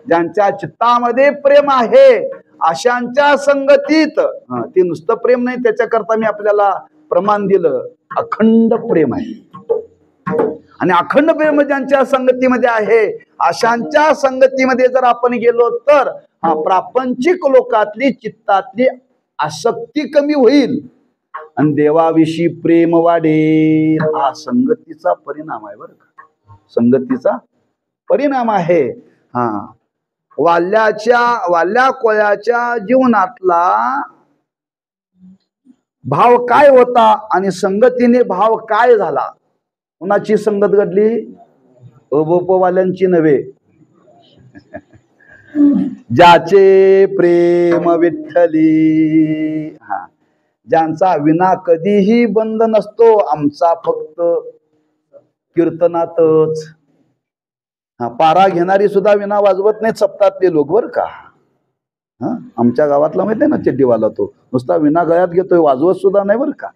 ज्यांच्या चित्तामध्ये प्रेम आहे अशांच्या संगतीत. ते नुसतं प्रेम नाही त्याच्याकरता मी आपल्याला प्रमाण दिलं. अखंड प्रेम आहे. आणि अखंड प्रेम ज्यांच्या संगतीमध्ये आहे अशांच्या संगतीमध्ये जर आपण गेलो तर प्रापंचिक लोकातली चित्तातली आसक्ती कमी होईल आणि देवाविषयी प्रेम वाढेल. हा संगतीचा परिणाम आहे बरं का. संगतीचा परिणाम आहे. वाल्या कोळ्याच्या जीवनातला भाव काय होता आणि संगतीने भाव काय झाला. कुणाची संगत घडली? अबोपवाल्यांची नव्हे. ज्याचे प्रेम विठ्ठली. ज्यांचा विना कधीही बंद नसतो. आमचा फक्त कीर्तनातच. पारा घेणारी सुद्धा विना वाजवत नाहीत सप्तातले लोक बर का. हा, आमच्या गावातला माहिती आहे ना चड्डीवाला, तो नुसता विना गळ्यात घेतोय, वाजवत सुद्धा नाही बरं का.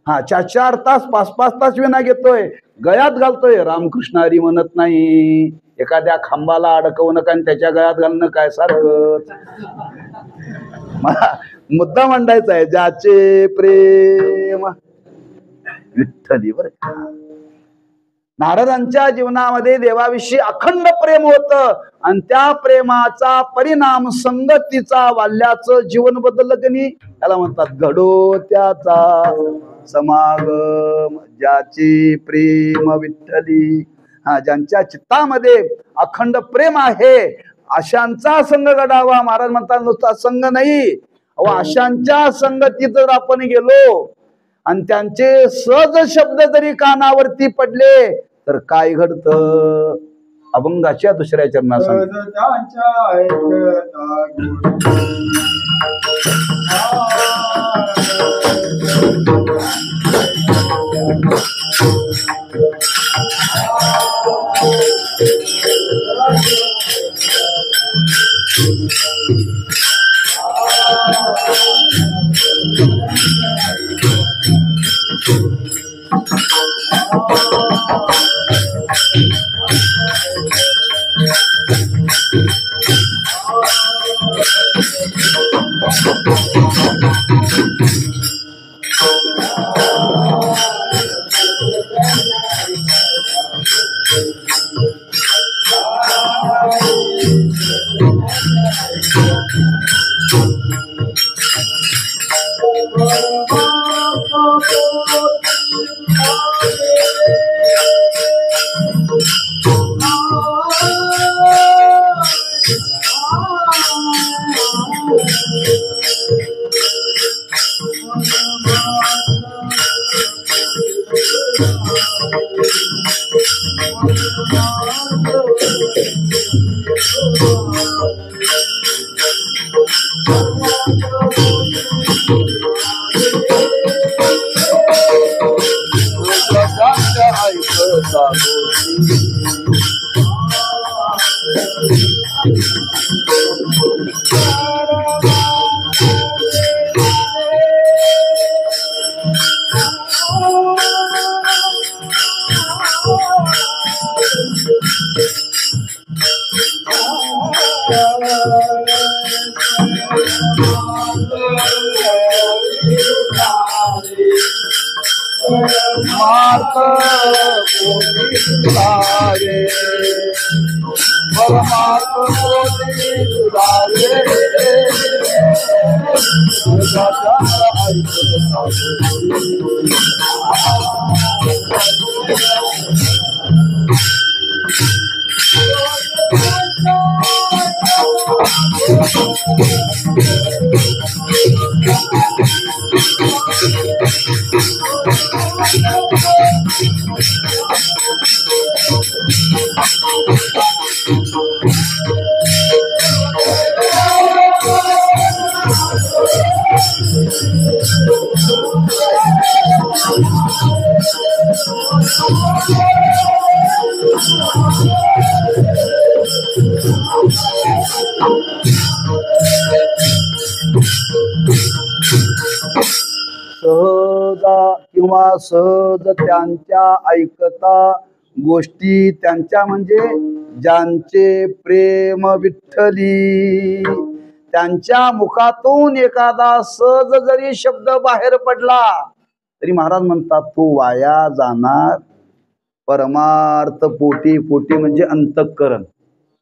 हा, 4-4 तास 5-5 तास विना घेतोय, गळ्यात घालतोय, रामकृष्ण हरी म्हणत नाही. एखाद्या खांबाला अडकवणं काय त्याच्या गळ्यात घालणं काय सारखं. मला मुद्दा मांडायचा आहे, ज्याचे प्रेम विठ्ठली. बरं का, नारदांच्या जीवनामध्ये देवाविषयी अखंड प्रेम होतं आणि त्या प्रेमाचा परिणाम संगतीचा, वाल्याचं जीवन बदललं की नाही, त्याला म्हणतात घडो त्याचा समागम. ज्याची प्रेम विठ्ठली, हा, ज्यांच्या चित्तामध्ये अखंड प्रेम आहे अशांचा संग घडावा. महाराज म्हणतात नुसता संग नाही, अशांच्या संगतीत जर आपण गेलो आणि त्यांचे सहज शब्द जरी कानावरती पडले तर काय घडतं. अभंगाच्या दुसऱ्या चरणात सहजा किंवा सहज त्यांच्या ऐकता गोष्टी, त्यांच्या म्हणजे ज्यांचे प्रेम विठ्ठली, त्यांच्या मुखातून एखादा सहज जरी शब्द बाहेर पडला तरी महाराज म्हणतात तो वाया जाणार. परमार्थ पोटी, पोटी म्हणजे अंतःकरण,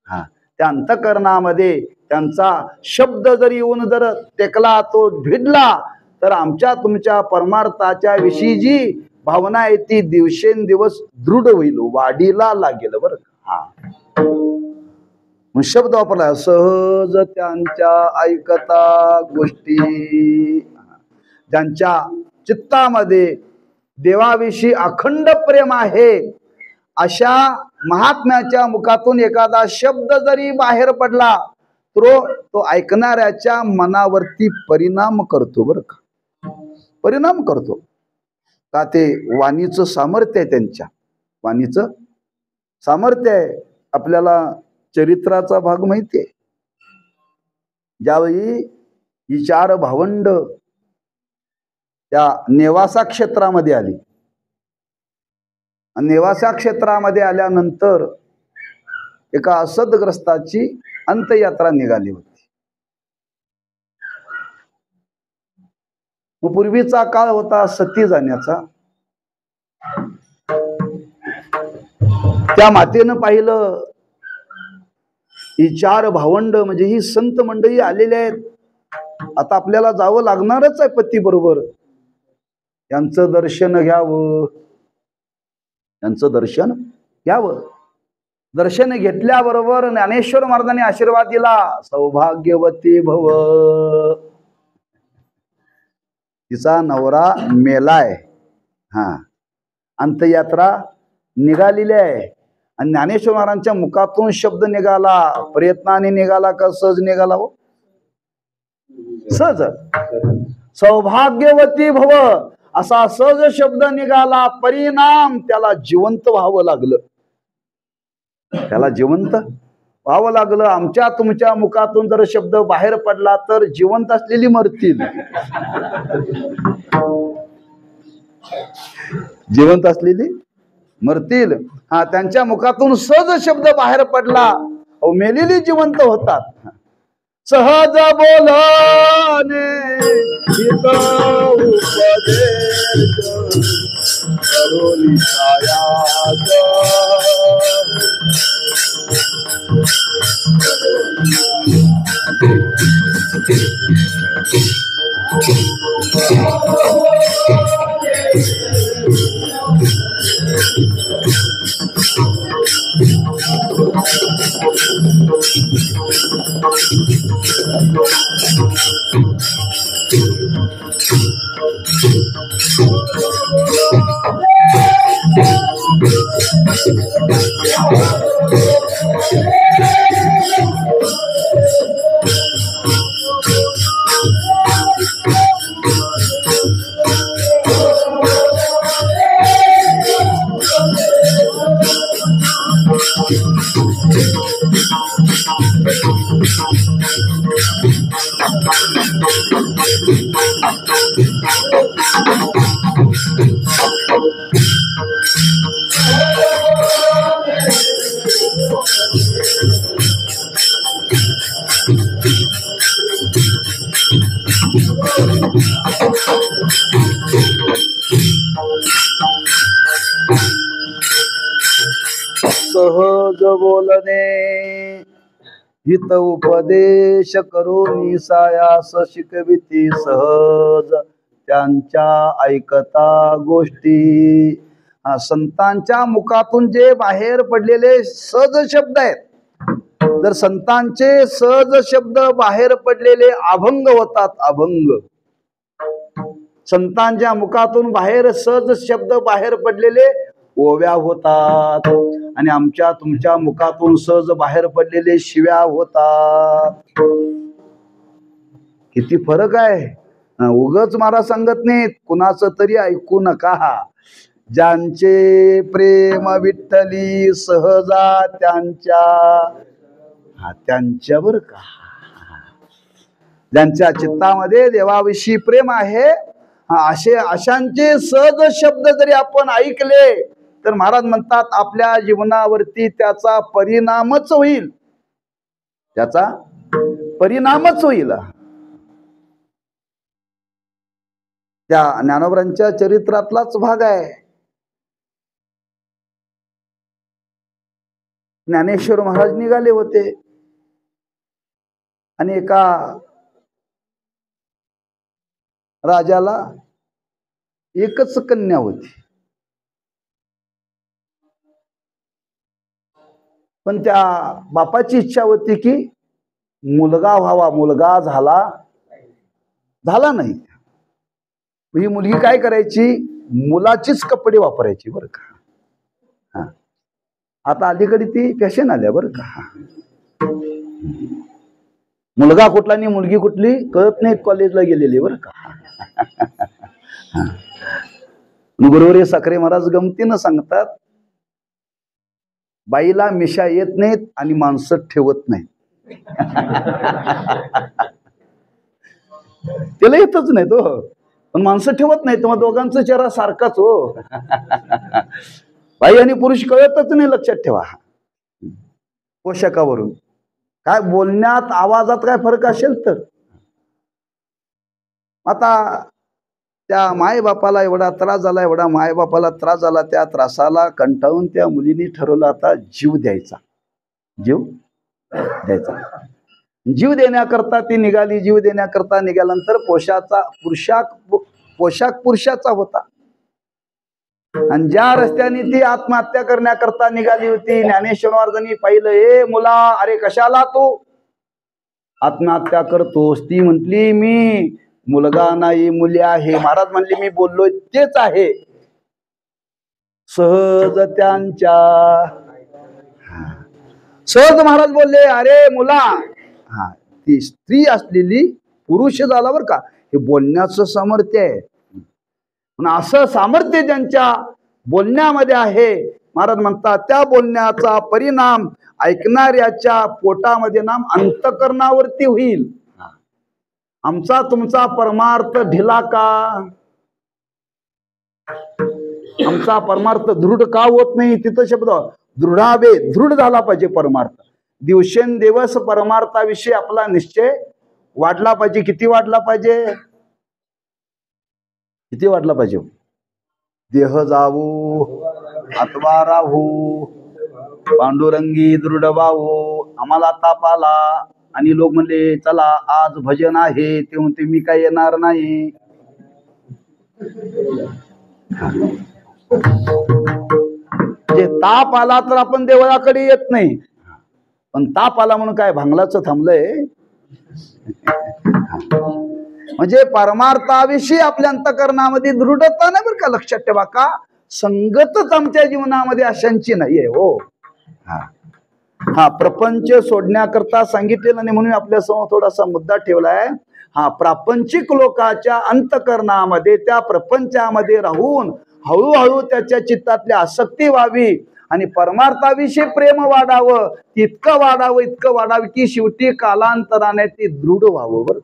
हा, त्या अंतःकरणामध्ये त्यांचा शब्द जरी येऊन जर टेकला, तो भिडला, तर आमच्या तुमच्या परमार्थाच्या विषयी जी भावना आहे ती दिवसेंदिवस दृढ होईल, वाढीला लागेल. बरं, हा शब्द वापरला, सहज त्यांच्या ऐकता गोष्टी, ज्यांच्या चित्तामध्ये देवाविषयी अखंड प्रेम आहे अशा महात्म्याच्या मुखातून एखादा शब्द जरी बाहेर पडला तर तो ऐकणाऱ्याच्या मनावरती परिणाम करतो. बरं का, परिणाम करतो का, ते वाणीचं सामर्थ्य आहे, त्यांच्या वाणीचं सामर्थ्य आहे. आपल्याला चरित्राचा भाग माहिती आहे, ज्यावेळी ही 4 भावंड त्या नेवासा क्षेत्रामध्ये आली, आणि नेवासा क्षेत्रामध्ये आल्यानंतर एका असदग्रस्ताची अंत्ययात्रा निघाली होती. मग पूर्वीचा काळ होता सती जाण्याचा. त्या मातेनं पाहिलं ही 4 भावंड म्हणजे ही संत मंडळी आलेले आहेत, आता आपल्याला जावं लागणारच आहे पती बरोबर, यांचं दर्शन घ्यावं, यांचं दर्शन घ्यावं. दर्शन घेतल्याबरोबर ज्ञानेश्वर महाराजांनी आशीर्वाद दिला, सौभाग्यवती भव. तिचा नवरा मेलाय, अंत्ययात्रा निघालेली आहे, आणि ज्ञानेश्वर महाराजांच्या मुखातून शब्द निघाला, प्रयत्नाने निघाला का सहज निघाला? हो, सहज. सौभाग्यवती भव असा सहज शब्द निघाला. परिणाम त्याला जिवंत व्हावं लागलं, त्याला जिवंत व्हावं लागलं. आमच्या तुमच्या मुखातून जर शब्द बाहेर पडला तर जिवंत असलेली मरतील, जिवंत असलेली मरतील. त्यांच्या मुखातून सहज शब्द बाहेर पडला, मेलेली जिवंत होतात. सहज बोलणे हित उपदेश करुणी सायाच. सहज बोलणे हित उपदेश करुणी सायास शिकविती सहज त्यांच्या ऐकता गोष्टी. संतांच्या मुखातून जे बाहेर पडलेले सहज शब्द आहेत, जर संतांचे सहज शब्द बाहेर पडलेले अभंग होतात. अभंग संतांच्या मुखातून बाहेर सहज शब्द बाहेर पडलेले ओव्या होतात, आणि आमच्या तुमच्या मुखातून सहज बाहेर पडलेले शिव्या होतात. किती फरक आहे. उगच महाराज सांगत नाहीत, कुणाचं तरी ऐकू नका. ज्यांचे प्रेम विठ्ठली सहजा त्यांच्यावर का, ज्यांच्या चित्तामध्ये देवाविषयी प्रेम आहे, अशांचे सहज शब्द जरी आपण ऐकले तर महाराज म्हणतात आपल्या जीवनावरती त्याचा परिणामच होईल, त्याचा परिणामच होईल. त्या ज्ञानोबरांच्या चरित्रातलाच भाग आहे. ज्ञानेश्वर महाराज निघाले होते, आणि एका राजाला एकच कन्या होती, पण त्या बापाची इच्छा होती की मुलगा व्हावा. मुलगा झाला नाही. ही मुलगी काय करायची, मुलाचीच कपडे वापरायची बरं का. आता अलीकडे ती फॅशन आल्या बरं का. मुलगा कुठला आणि मुलगी कुठली कळत नाही, कॉलेजला गेलेली बरं का. गुरुवर्य साखरे महाराज गमतीनं सांगतात, बाईला मिशा येत नाहीत आणि माणसं ठेवत नाहीत. त्याला येतच नाही तो, पण माणसं ठेवत नाही, मग दोघांचा चेहरा सारखाच हो. बाई आणि पुरुष कळतच नाही, लक्षात ठेवा. पोशाखावरून काय, बोलण्यात आवाजात काय फरक असेल तर. आता त्या मायबापाला एवढा त्रास झाला, एवढा मायबापाला त्रास झाला, त्या त्रासाला कंटाळून त्या मुलीने ठरवलं आता जीव द्यायचा. जीव द्यायचा, जीव देण्याकरता ती निघाली. जीव देण्याकरता निघाल्यानंतर पोशाख पुरुषाचा होता. आणि ज्या रस्त्याने ती आत्महत्या करण्याकरता निघाली होती, ज्ञानेश्वर महाराजांनी पाहिलं, ए मुला, अरे कशाला तू आत्महत्या करतोस? ती म्हटली, मी मुलगा नाही, मुली आहे. महाराज म्हणले, मी बोललोय तेच आहे. सहज त्यांच्या, सहज महाराज बोलले, अरे मुला, हा, ती स्त्री असलेली पुरुष झाला बर का, हे बोलण्याचं सामर्थ्य आहे. पण असं सामर्थ्य ज्यांच्या बोलण्यामध्ये आहे, महाराज म्हणतात, त्या बोलण्याचा परिणाम ऐकणाऱ्याच्या पोटामध्ये नाम अंतकरणावरती होईल. आमचा तुमचा परमार्थ ढिला का? आमचा परमार्थ दृढ का होत नाही? तिथं शब्द दृढावे, दृढ झाला पाहिजे परमार्थ. दिवसेंदिवस परमार्थाविषयी आपला निश्चय वाढला पाहिजे. किती वाढला पाहिजे? किती वाढला पाहिजे? देह जावो आत्मा राहू, पांडुरंगी दृढ व्हावो. आम्हाला ताप आला आणि लोक म्हणले, चला आज भजन आहे, ते म्हणते मी काय येणार नाही. जे ताप आला तर आपण देवळाकडे येत नाही, पण ताप आला म्हणून काय भांगलाचं थांबलंय? म्हणजे परमार्थाविषयी आपल्या अंतकरणामध्ये दृढता नाही बरं का, लक्षात ठेवा. का? संगतच आमच्या जीवनामध्ये अशांची नाहीये हो. हा, प्रपंच सोडण्याकरता सांगितलेलं नाही, म्हणून आपल्या समोर थोडासा मुद्दा ठेवलाय. हा, प्रापंचिक लोकांच्या अंतकरणामध्ये, त्या प्रपंचामध्ये राहून हळूहळू त्याच्या चित्तातली आसक्ती व्हावी आणि परमार्थाविषयी प्रेम वाढावं. इतकं वाढावं की शेवटी कालांतराने ते दृढ व्हावं. बरं,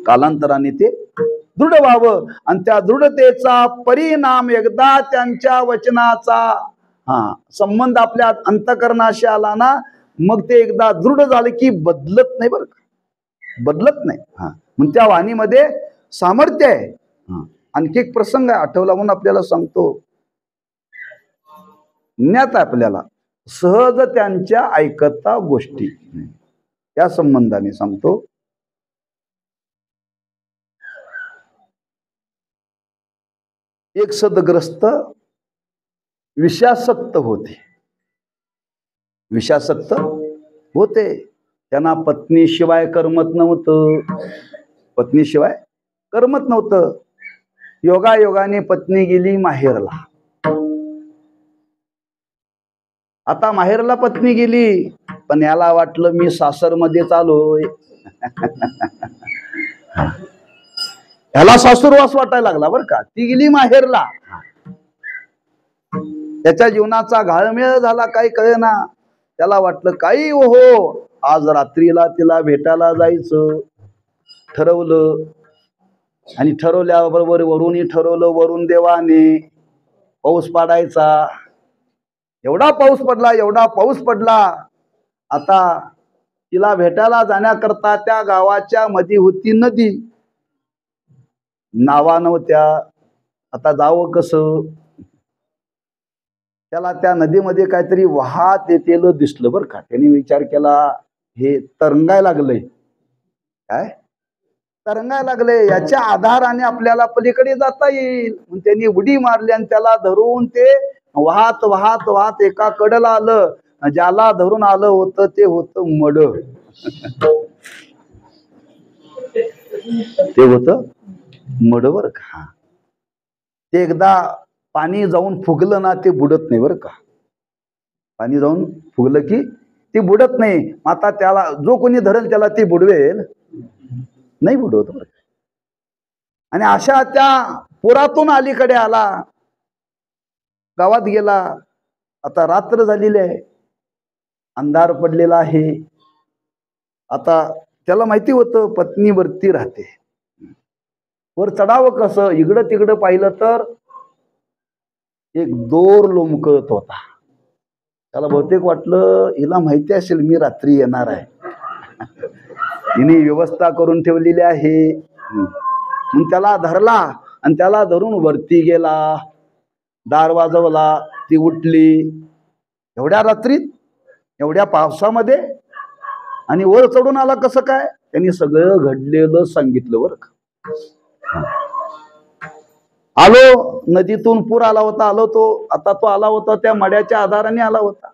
कालांतराने ते दृढ व्हावं. आणि त्या दृढतेचा परिणाम एकदा त्यांच्या वचनाचा संबंध आपल्या अंतकरणाशी आला ना, मग ते एकदा दृढ झालं की बदलत नाही बरं का, बदलत नाही. मग त्या वाणीमध्ये सामर्थ्य आहे. आणखी एक प्रसंग आहे, आठवला म्हणून आपल्याला सांगतो. ज्ञात आपल्याला सहज त्यांच्या ऐकता गोष्टी, त्या संबंधाने सांगतो. एक सदग्रस्त विषासक्त होते. विषासक्त होते, त्यांना पत्नीशिवाय करमत नव्हतं. पत्नीशिवाय करमत नव्हतं. योगायोगाने पत्नी गेली माहेरला. आता माहेरला पत्नी गेली, पण याला वाटलं मी सासरमध्येच आलोय. ह्याला सासूरवास वाटायला लागला बरं का. ती गेली माहेरला, त्याच्या जीवनाचा घाळमेळ झाला, काही कळेना. त्याला वाटलं काही हो, आज रात्रीला तिला भेटायला जायचं ठरवलं. आणि ठरवल्याबरोबर वरूनही ठरवलं, वरून देवाने पाऊस पाडायचा. एवढा पाऊस पडला, एवढा पाऊस पडला. आता तिला भेटायला जाण्याकरता त्या गावाच्या मध्ये होती नदी, नावा नव्हत्या. आता जावं कसं? त्याला त्या नदीमध्ये काहीतरी वाहत येतेलं दिसलं बरं का. त्यांनी विचार केला, हे तरंगायला लागलंय. काय तरंगायला लागले? याच्या आधाराने आपल्याला पलीकडे जाता येईल. म्हणून त्यांनी उडी मारली आणि त्याला धरून ते वाहत वाहत वाहत एका कडेला आलं. ज्याला धरून आलं होतं ते होतं मड. ते होतं मड बरं का. ते एकदा पाणी जाऊन फुगलं ना, ते बुडत नाही बरं का. पाणी जाऊन फुगलं की ते बुडत नाही. आता त्याला जो कोणी धरेल त्याला ते बुडवेल नाही, बुडवत बरं. आणि अशा त्या पुरातून अलीकडे आला, गावात गेला. आता रात्र झालेली आहे, अंधार पडलेला आहे. आता त्याला माहिती होतं पत्नीवरती राहते. वर चढावं कसं, इकडं तिकडं पाहिलं तर एक दोर लोंबकळत होता. त्याला बहुतेक वाटलं हिला माहिती असेल मी रात्री येणार आहे, हिने व्यवस्था करून ठेवलेली आहे. मग त्याला धरला आणि त्याला धरून वरती गेला. दार वाजवला, ती उठली. एवढ्या रात्रीत, एवढ्या पावसामध्ये, आणि वर चढून आला कसं काय? त्यांनी सगळं घडलेलं सांगितलं बरं का. आलो, नदीतून पूर आला होता, आलो तो. आता तो आला होता त्या मड्याच्या आधाराने आला होता.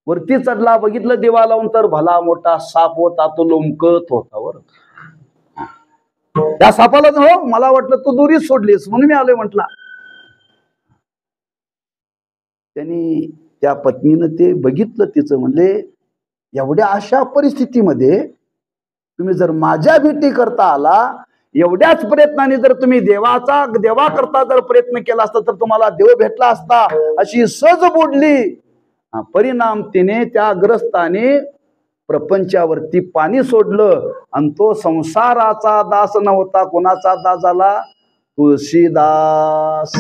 वरती चढला, बघितलं देवा लावून तर भला मोठा साप होता, तो लोंबकत होता बरं. त्या सापाला हो मला वाटलं तू दोरीच सोडलीस म्हणून मी आलोय म्हटला. त्यांनी त्या पत्नीनं ते बघितलं तिचं, म्हणले एवढ्या अशा परिस्थितीमध्ये तुम्ही जर माझ्या भेटी करता आला, एवढ्याच प्रयत्नाने जर तुम्ही देवा करता जर प्रयत्न केला असता तर तुम्हाला देव भेटला असता, अशी सहज बोलली. परिणाम तिने त्या ग्रस्ताने प्रपंचावरती पाणी सोडलं आणि तो संसाराचा दास नव्हता. कोणाचा दास झाला? तुळशीदास.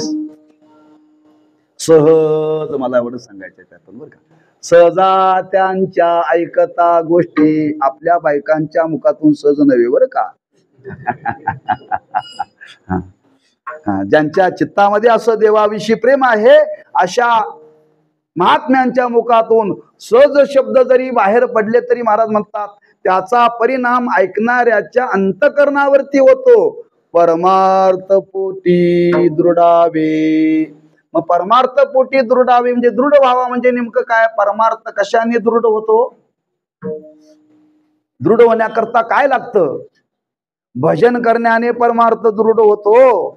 सहज, मला एवढं सांगायचं त्यातून बरं का, सहजा त्यांच्या ऐकता गोष्टी आपल्या बायकांच्या मुखातून सहज नव्हे बरं का. ज्यांच्या चित्तामध्ये असं देवाविषयी प्रेम आहे, अशा महात्म्यांच्या मुखातून सहज शब्द जरी बाहेर पडले तरी महाराज म्हणतात त्याचा परिणाम ऐकणाऱ्याच्या अंतकरणावरती होतो. परमार्थ पोटी दृढावे. मग परमार्थ पोटी दृढावे म्हणजे दृढ व्हावा म्हणजे नेमकं काय? परमार्थ कशाने दृढ होतो? दृढ होण्याकरता काय लागतं? भजन करण्याने परमार्थ दृढ होतो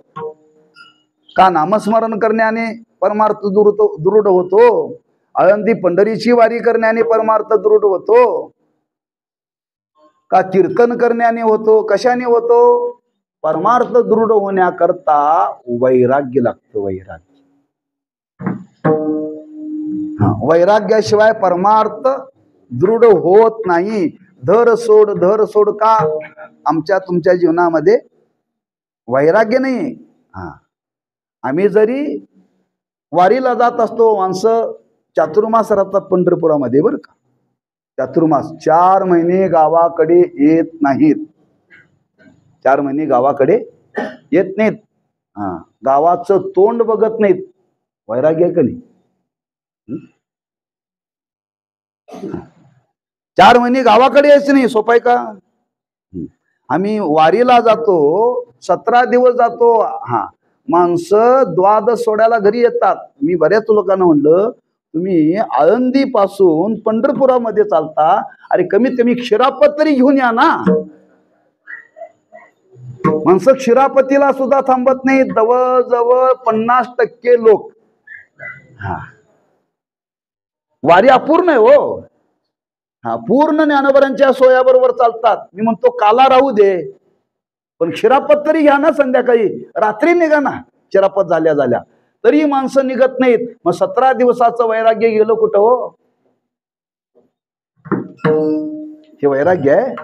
का नामस्मरण करण्याने परमार्थ दृढ होतो? आळंदी पंढरीची वारी करण्याने परमार्थ दृढ होतो का कीर्तन करण्याने होतो? कशाने होतो? परमार्थ दृढ होण्याकरता वैराग्य लागतं. वैराग्याशिवाय परमार्थ दृढ होत नाही. धर सोड का आमच्या तुमच्या जीवनामध्ये वैराग्य नाही. आम्ही जरी वारीला जात असतो, माणसं चातुर्मास राहतात पंढरपुरामध्ये बरं का. चातुर्मास 4 महिने गावाकडे येत नाहीत. 4 महिने गावाकडे येत नाहीत. गावाचं तोंड बघत नाहीत. वैराग्य आहे का नाही? 4 महिने गावाकडे यायचं नाही. सोपं आहे का? आम्ही वारीला जातो, 17 दिवस जातो. माणसं द्वादश सोडायला घरी येतात. मी बऱ्याच लोकांना म्हणलं तुम्ही आळंदी पासून पंढरपुरामध्ये चालता, अरे कमीत कमी क्षीरापत तरी घेऊन या ना. माणसं क्षीरापतीला सुद्धा थांबत नाही. जवळ 50% लोक वारी अपूर्ण आहे हो. पूर्ण ज्ञानोबरांच्या सोयाबरोबर चालतात. मी म्हणतो काला राहू दे, पण क्षीरापत तरी घ्या ना. संध्याकाळी रात्री निघा ना. क्षीरापत झाल्या तरी माणसं निघत नाहीत. मग 17 दिवसाचं वैराग्य गेलं कुठं हो? हे वैराग्य आहे?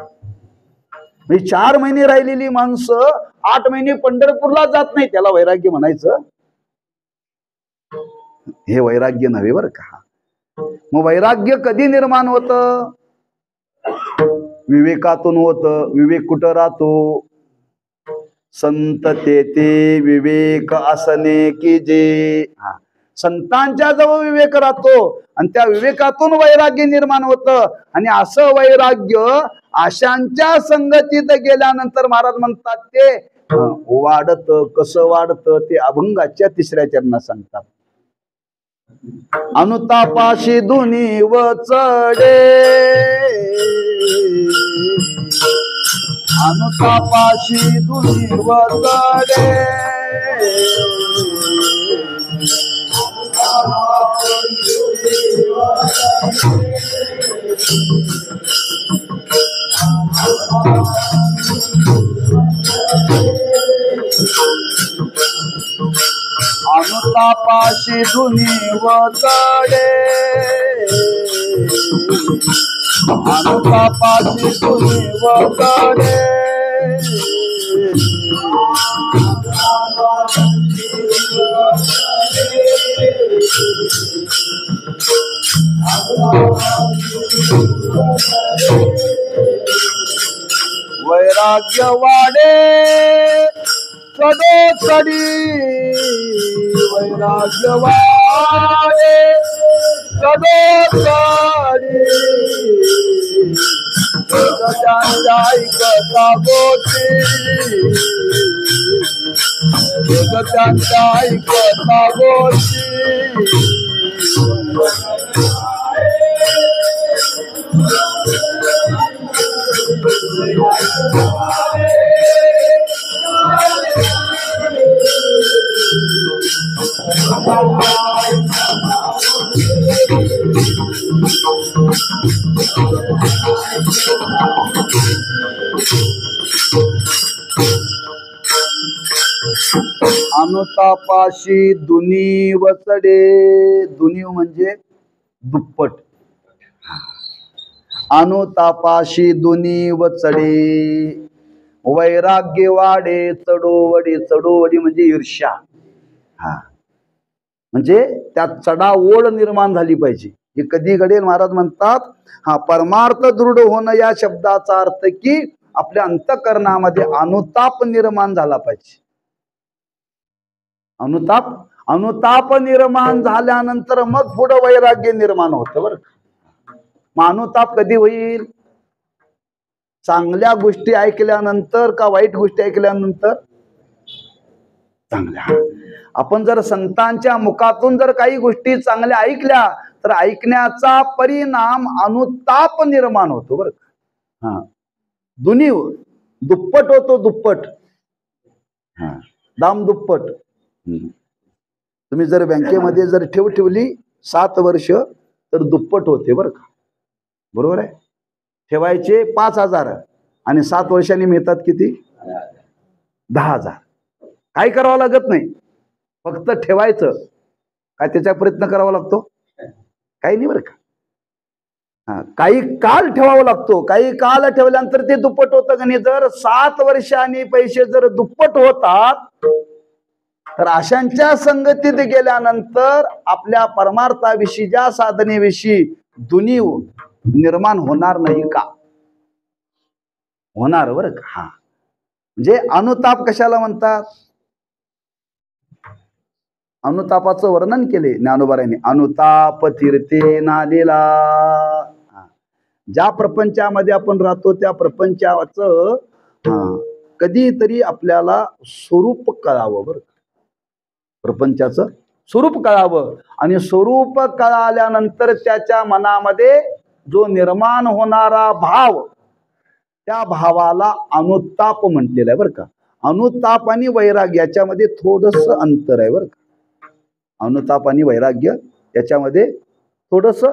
म्हणजे 4 महिने राहिलेली माणसं 8 महिने पंढरपूरला जात नाही, त्याला वैराग्य म्हणायचं? हे वैराग्य नव्हे बरं का. मग वैराग्य कधी निर्माण होतं? विवेकातून होतं. विवेक कुठं राहतो? संत तेथे विवेक असणे की जे. संतांच्या जवळ विवेक राहतो आणि त्या विवेकातून वैराग्य निर्माण होतं. आणि असं वैराग्य आशांच्या संगतीत गेल्यानंतर महाराज म्हणतात ते वाढत. कसं वाढतं ते अभंगाच्या 3ऱ्या चरणात सांगतात. अनुतापाशी धुनी व चढे, अनुतापाशी धुनी व चढे, अनुतापाशी धुनी व चढे, अनुतापाची दुनी वकडे वैराग्य वाडे सडोसडी वैराग्य वाडे सडोसडी जगत्यांच्या ऐकता गोष्टी जगत्यांच्या ऐकता गोष्टी अनुतापाशी दुनी वचडे दुनी म्हणजे दुप्पट अनुतापाशी दुनी वचडे वैराग्य वाडे चढोवडी चढोवडी म्हणजे ईर्ष्या हा म्हणजे त्यात चढाओढ निर्माण झाली पाहिजे हे कधी घडेल महाराज म्हणतात हा परमार्थ दृढ होणं या शब्दाचा अर्थ की आपल्या अंतःकरणामध्ये अनुताप निर्माण झाला पाहिजे अनुताप निर्माण झाल्यानंतर मग पुढे वैराग्य निर्माण होतं बरं मग अनुताप कधी होईल चांगल्या गोष्टी ऐकल्यानंतर का वाईट गोष्टी ऐकल्यानंतर चांगल्या आपण जर संतांच्या मुखातून जर काही गोष्टी चांगल्या ऐकल्या तर ऐकण्याचा परिणाम अनुताप निर्माण होतो बरं हा दुनी दुप्पट होतो दुप्पट हा दाम दुप्पट तुम्ही जर बँकेमध्ये जर ठेवली 7 वर्ष तर दुप्पट होते बरं का बरोबर आहे ठेवायचे 5,000 आणि 7 वर्षांनी मिळतात किती 10,000 काय करावं लागत नाही फक्त ठेवायचं काय त्याचा प्रयत्न करावा लागतो काही नाही बरं का हा काही काल ठेवावा लागतो काही काल ठेवल्यानंतर ते दुप्पट होतं का नाही जर 7 वर्षांनी पैसे जर दुप्पट होतात तर अशांच्या संगतीत गेल्यानंतर आपल्या परमार्थाविषयी ज्या साधनेविषयी दुनीव निर्माण होणार नाही का होणार बरं का हा म्हणजे अनुताप कशाला म्हणतात अनुतापाचं वर्णन केले ज्ञानोबारांनी अनुताप तीर्थे नालेला ज्या प्रपंचामध्ये आपण राहतो त्या प्रपंचाचं कधीतरी आपल्याला स्वरूप कळावं बरं प्रपंचाचं स्वरूप कळावं आणि स्वरूप कळाल्यानंतर त्याच्या मनामध्ये जो निर्माण होणारा भाव त्या भावाला अनुताप म्हटलेला आहे बरं का अनुताप आणि वैराग्य याच्यामध्ये थोडस अंतर आहे बरं का अनुताप आणि वैराग्य याच्यामध्ये थोडस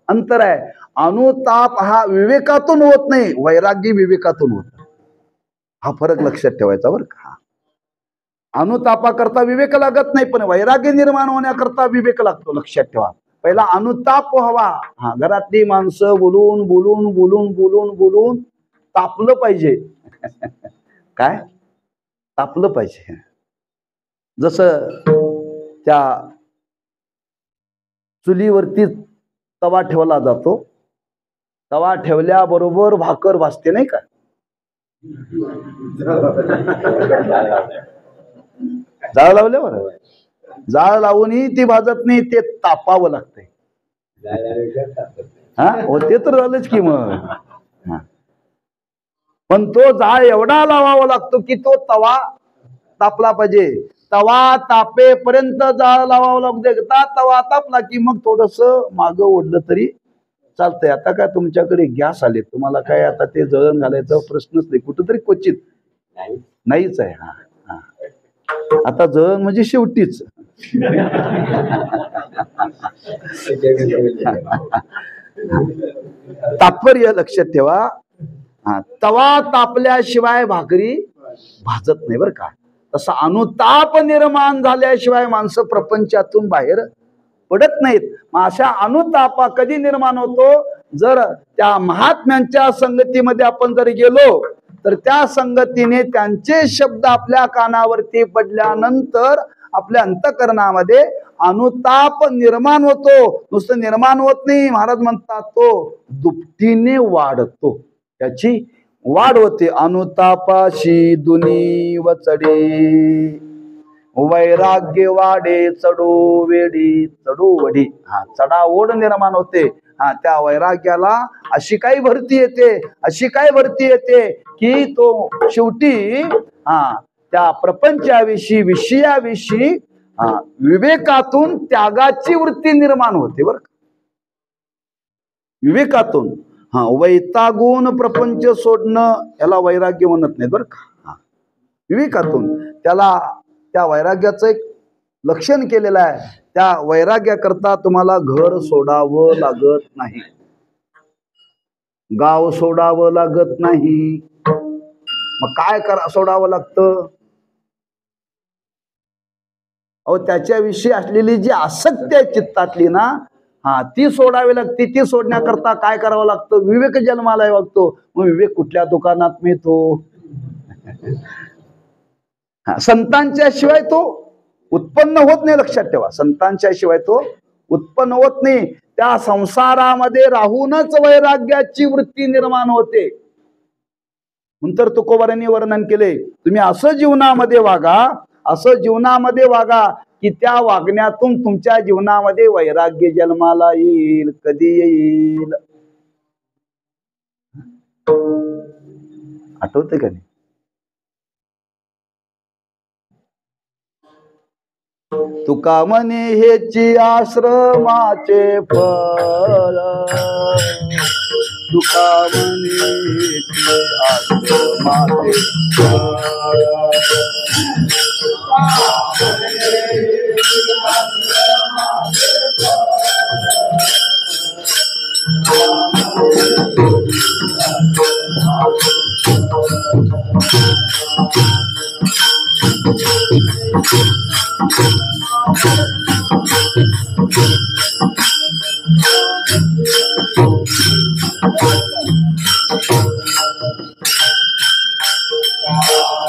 अंतर आहे अनुताप हा विवेकातून होत नाही वैराग्य विवेकातून होत हा फरक लक्षात ठेवायचा बरं का अनुतापाकरता विवेक लागत नाही पण वैराग्य निर्माण होण्याकरता विवेक लागतो लक्षात ठेवा पहिला अनुताप हवा हा घरातली माणसं बोलून बोलून बोलून बोलून बोलून तापलं पाहिजे काय तापलं पाहिजे जसं त्या चुलीवरती तवा ठेवला जातो तवा ठेवल्याबरोबर भाकर भाजते नाही का जाळ लावल्यावर जाळ लावूनही ती भाजत नाही ते तापावं लागतंय हा हो ते तर झालंच की मग पण तो जाळ एवढा लावावा लागतो की तो तवा तापला पाहिजे तवा तापेपर्यंत जाळ लावावं लागतो एकदा तवा तापला की मग थोडस मागं ओढलं तरी चालतंय आता काय तुमच्याकडे गॅस आले तुम्हाला काय आता ते जळण घालायचा प्रश्नच नाही कुठंतरी क्वचित नाहीच आहे हा आता जळण म्हणजे शेवटीच तात्पर्य लक्षात ठेवा तवा तापल्याशिवाय भाकरी भाजत नाही बरं का तसा अनुताप निर्माण झाल्याशिवाय माणसं प्रपंचातून बाहेर पडत नाहीत मग अशा अनुतापा कधी निर्माण होतो जर त्या महात्म्यांच्या संगतीमध्ये आपण जर गेलो तर त्या संगतीने त्यांचे शब्द आपल्या कानावरती पडल्यानंतर आपल्या अंतःकरणामध्ये अनुताप निर्माण होतो. नुसतं निर्माण होत नाही, महाराज म्हणतात तो दुपटीने वाढतो, त्याची वाढ होते. अनुतापाशी दुनी वचडे वैराग्य वाढे चढो वेडी चढो वडी. हा, चढाओढ निर्माण होते. हा, त्या वैराग्याला अशी काही भरती येते, अशी काय भरती येते की तो शेवटी त्या प्रपंचाविषयी विषयाविषयी विवेकातून त्यागाची वृत्ती निर्माण होते. बर, विवेकातून वैतागून प्रपंच सोडणं याला वैराग्य म्हणत नाही बर का. विवेकातून त्याला त्या वैराग्याचं एक लक्षण केलेलं आहे. त्या वैराग्याकरता तुम्हाला घर सोडावं लागत नाही, गाव सोडावं लागत नाही. मग काय सोडावं लागतं? अहो, त्याच्याविषयी असलेली जी आसक्ती आहे चित्तातली ना, ती सोडावी लागते. ती सोडण्याकरता काय करावं लागतं? विवेक जन्माला लागतो. मग विवेक कुठल्या दुकानात मिळतो? संतांच्या शिवाय तो उत्पन्न होत नाही. लक्षात ठेवा, संतांच्या शिवाय तो उत्पन्न होत नाही. त्या संसारामध्ये राहूनच वैराग्याची वृत्ती निर्माण होते. नंतर तुकोबारांनी वर्णन केले, तुम्ही असं जीवनामध्ये वागा, असं जीवनामध्ये वागा की त्या वागण्यातून तुमच्या जीवनामध्ये वैराग्य जन्माला येईल. कधी येईल? आठवते का नाही? तुका म्हणे हेची आश्रमाचे फळ, तुका म्हणे हेची आश्रमाचे फळ.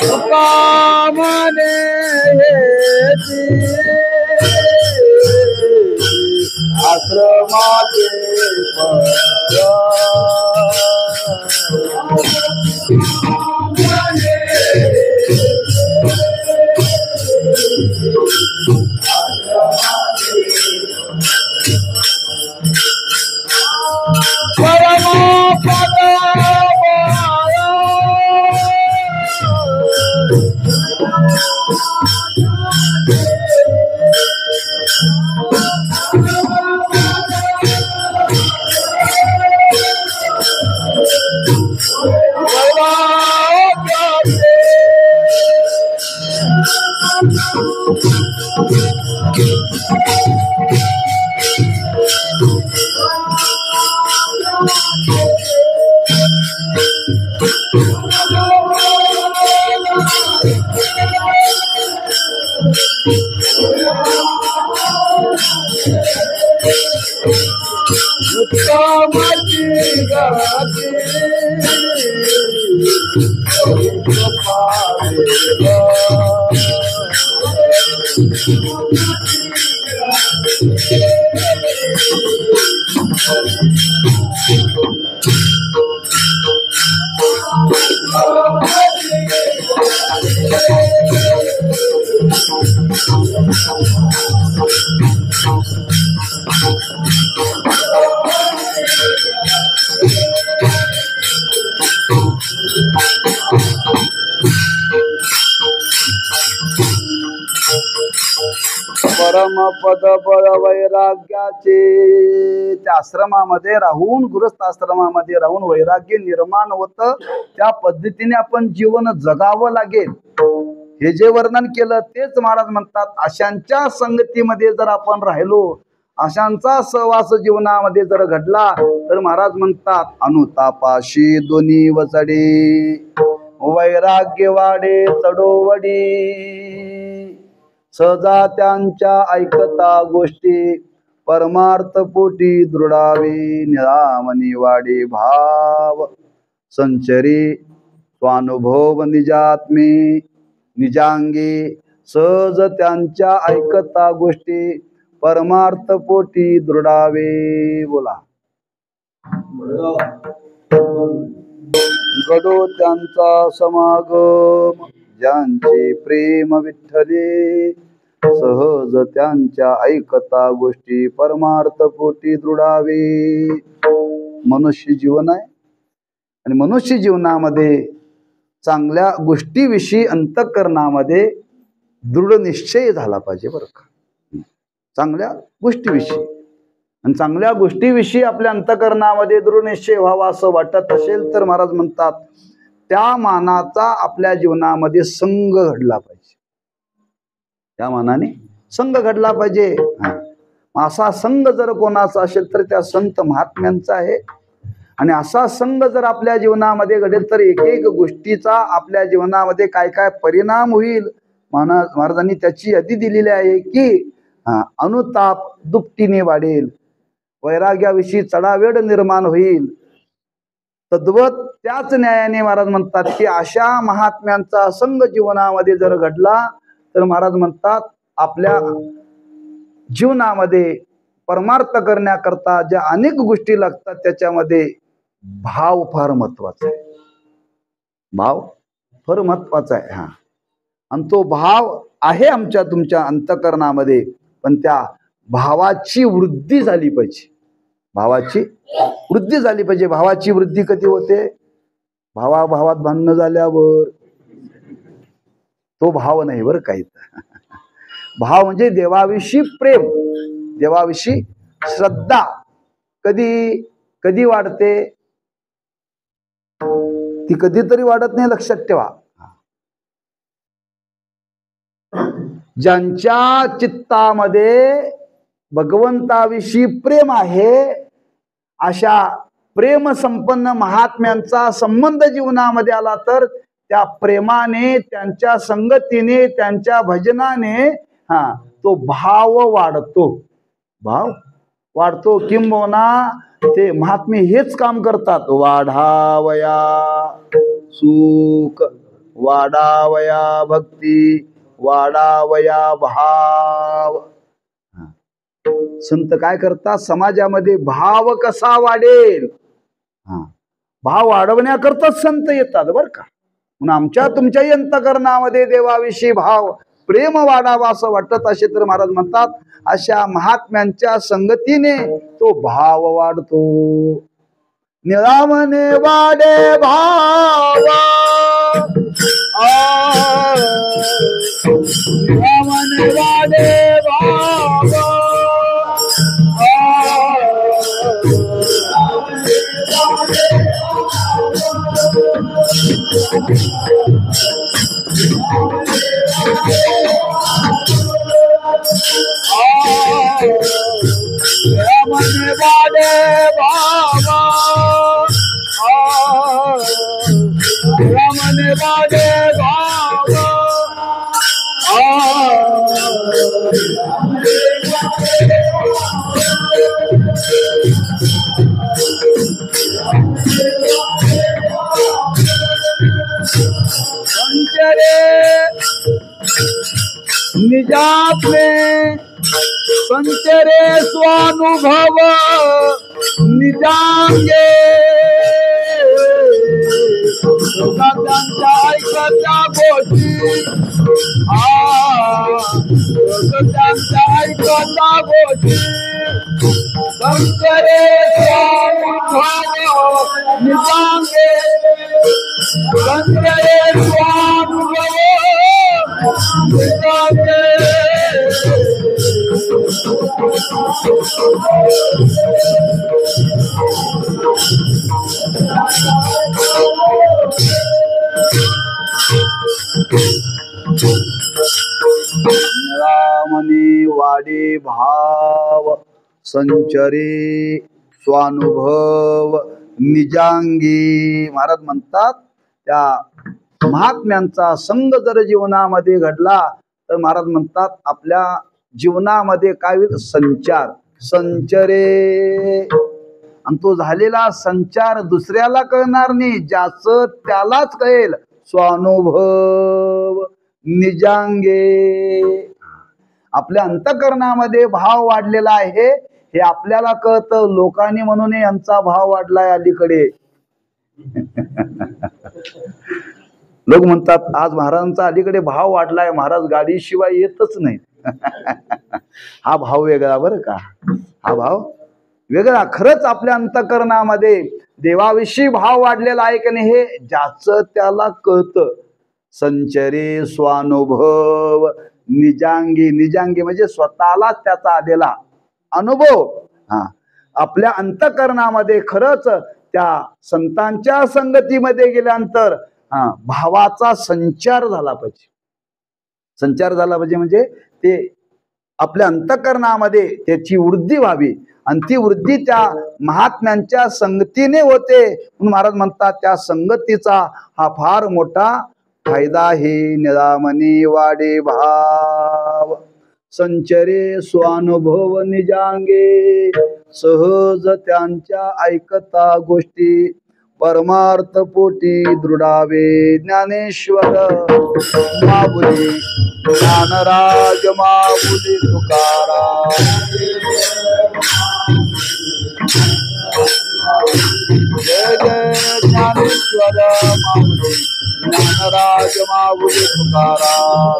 तुका म्हणे हेची आश्रमाचे फळ, परमपद बळ वैराग्याचे. त्या आश्रमामध्ये राहून, गृहस्थ आश्रमामध्ये राहून वैराग्य निर्माण होतं. त्या पद्धतीने आपण जीवन जगावं लागेल. हे जे वर्णन केलं तेच महाराज म्हणतात, अशांच्या संगतीमध्ये जर आपण राहिलो, अशांचा सहवास जीवनामध्ये जर घडला तर महाराज म्हणतात, अनुतापाशी दोन्ही वचडे वैराग्य वाढे चढोवडी. सहजा त्यांच्या ऐकता गोष्टी परमार्थ पोटी दृढावे निरामनी वाडे भाव संचरी स्वानुभव निजात्मे निजांगी सहज त्यांच्या ऐकता गोष्टी परमार्थ पोटी दृढावे. बोला. घडो त्यांचा समागम ज्यांचे प्रेम विठ्ठले सहज त्यांच्या ऐकता गोष्टी परमार्थ पोटी दृढावे. मनुष्य जीवन आहे आणि मनुष्य जीवनामध्ये चांगल्या गोष्टीविषयी अंतःकरणामध्ये दृढ निश्चय झाला पाहिजे बरं का. चांगल्या गोष्टीविषयी आणि चांगल्या गोष्टीविषयी आपल्या अंतःकरणामध्ये दृढ निश्चय व्हावा असं वाटत असेल तर महाराज म्हणतात त्या मानाचा आपल्या जीवनामध्ये संग घडला पाहिजे. त्या मानाने संग घडला पाहिजे. असा संग जर कोणाचा असेल तर त्या संत महात्म्यांचा आहे. आणि असा संग जर आपल्या जीवनामध्ये घडेल तर एक एक गोष्टीचा आपल्या जीवनामध्ये काय काय परिणाम होईल महाराजांनी त्याची यादी दिलेली आहे की अनुताप दुपटीने वाढेल, वैराग्याविषयी चढावेड निर्माण होईल. तद्वत त्याच न्यायाने महाराज म्हणतात की अशा महात्म्यांचा संग जीवनामध्ये जर घडला तर महाराज म्हणतात आपल्या जीवनामध्ये परमार्थ करण्याकरता ज्या अनेक गोष्टी लागतात त्याच्यामध्ये भाव फार महत्वाचा आहे. भाव फार महत्वाचा आहे. आणि तो भाव आहे आमच्या तुमच्या अंतःकरणामध्ये, पण त्या भावाची वृद्धी झाली पाहिजे. भावाची वृद्धी झाली पाहिजे. भावाची वृद्धी कधी होते? भावाभावात भांडणं झाल्यावर. तो भाव नाही बरं काही. भाव म्हणजे देवाविषयी प्रेम, देवाविषयी श्रद्धा कधी कधी वाढते, ती कधीतरी वाढत नाही, लक्षात ठेवा. ज्यांच्या चित्तामध्ये भगवंताविषयी प्रेम आहे अशा प्रेम संपन्न महात्म्यांचा संबंध जीवनामध्ये आला तर त्या प्रेमाने, त्यांच्या संगतीने, त्यांच्या भजनाने तो भाव वाढतो. भाव वाढतो. किंबहुना ते महात्मे हेच काम करतात. वाढावया सुख, वाढावया भक्ती, वाढावया भाव. संत काय करतात? समाजामध्ये भाव कसा वाढेल, भाव वाढवण्याकरताच संत येतात बरं का. म्हणून आमच्या तुमच्याही अंतःकरणामध्ये देवाविषयी भाव प्रेम वाढावा असं वाटत असेल तर महाराज म्हणतात अशा महात्म्यांच्या संगतीने तो भाव वाढतो. निरामने वाढे भाव, निरामने वाढे भाव, निरामने वाढे भाव, निरामने वाढे भाव, संचरे निजात्मे, संचरे स्वानुभव निजांगे, त्यांच्या ऐकत्या गोष्टी, त्यांच्या ऐकत्या गोष्टी, संचरे स्वानुभव निजांगे, संचरे स्वानुभव निजांगे. निरामनी वाडे भाव, संचरे स्वानुभव निजांगी. महाराज म्हणतात त्या महात्म्यांचा संग जर जीवनामध्ये घडला तर महाराज म्हणतात आपल्या जीवनामध्ये काय होईल? संचार. संचरे, आणि तो झालेला संचार दुसऱ्याला कळणार नाही, ज्याचं त्यालाच कळेल. स्वानुभव निजांगे, आपल्या अंतःकरणामध्ये भाव वाढलेला आहे हे आपल्याला कळतं. लोकांनी म्हणून यांचा भाव वाढलाय अलीकडे. लोक म्हणतात आज महाराजांचा अलीकडे भाव वाढलाय, महाराज गाडीशिवाय येतच नाही. हा भाव वेगळा बरं का, हा भाव वेगळा. खरंच आपल्या अंतःकरणामध्ये देवाविषयी भाव वाढलेला आहे की नाही हे ज्याचं त्याला कळतं. संचरे स्वानुभव निजांगी, निजांगी म्हणजे स्वतःलाच त्याचा आलेला अनुभव. आपल्या अंतःकरणामध्ये खरंच त्या संतांच्या संगतीमध्ये गेल्यानंतर भावाचा संचार झाला पाहिजे. संचार झाला पाहिजे म्हणजे ते आपल्या अंतःकरणामध्ये त्याची वृद्धी व्हावी, आणि ती वृद्धी त्या महात्म्यांच्या संगतीने होते. म्हणून महाराज म्हणतात त्या संगतीचा हा फार मोठा फायदा आहे. निरामनी वाडे भाव संचरे स्वानुभव निजांगे, सहज त्यांच्या ऐकता गोष्टी परमार्थ पोटी दृढावे. ज्ञानेश्वर माऊली ज्ञानराज माऊली तुकाराम. जय जय ज्ञानेश्वर माऊली ज्ञानराज माऊली तुकाराम.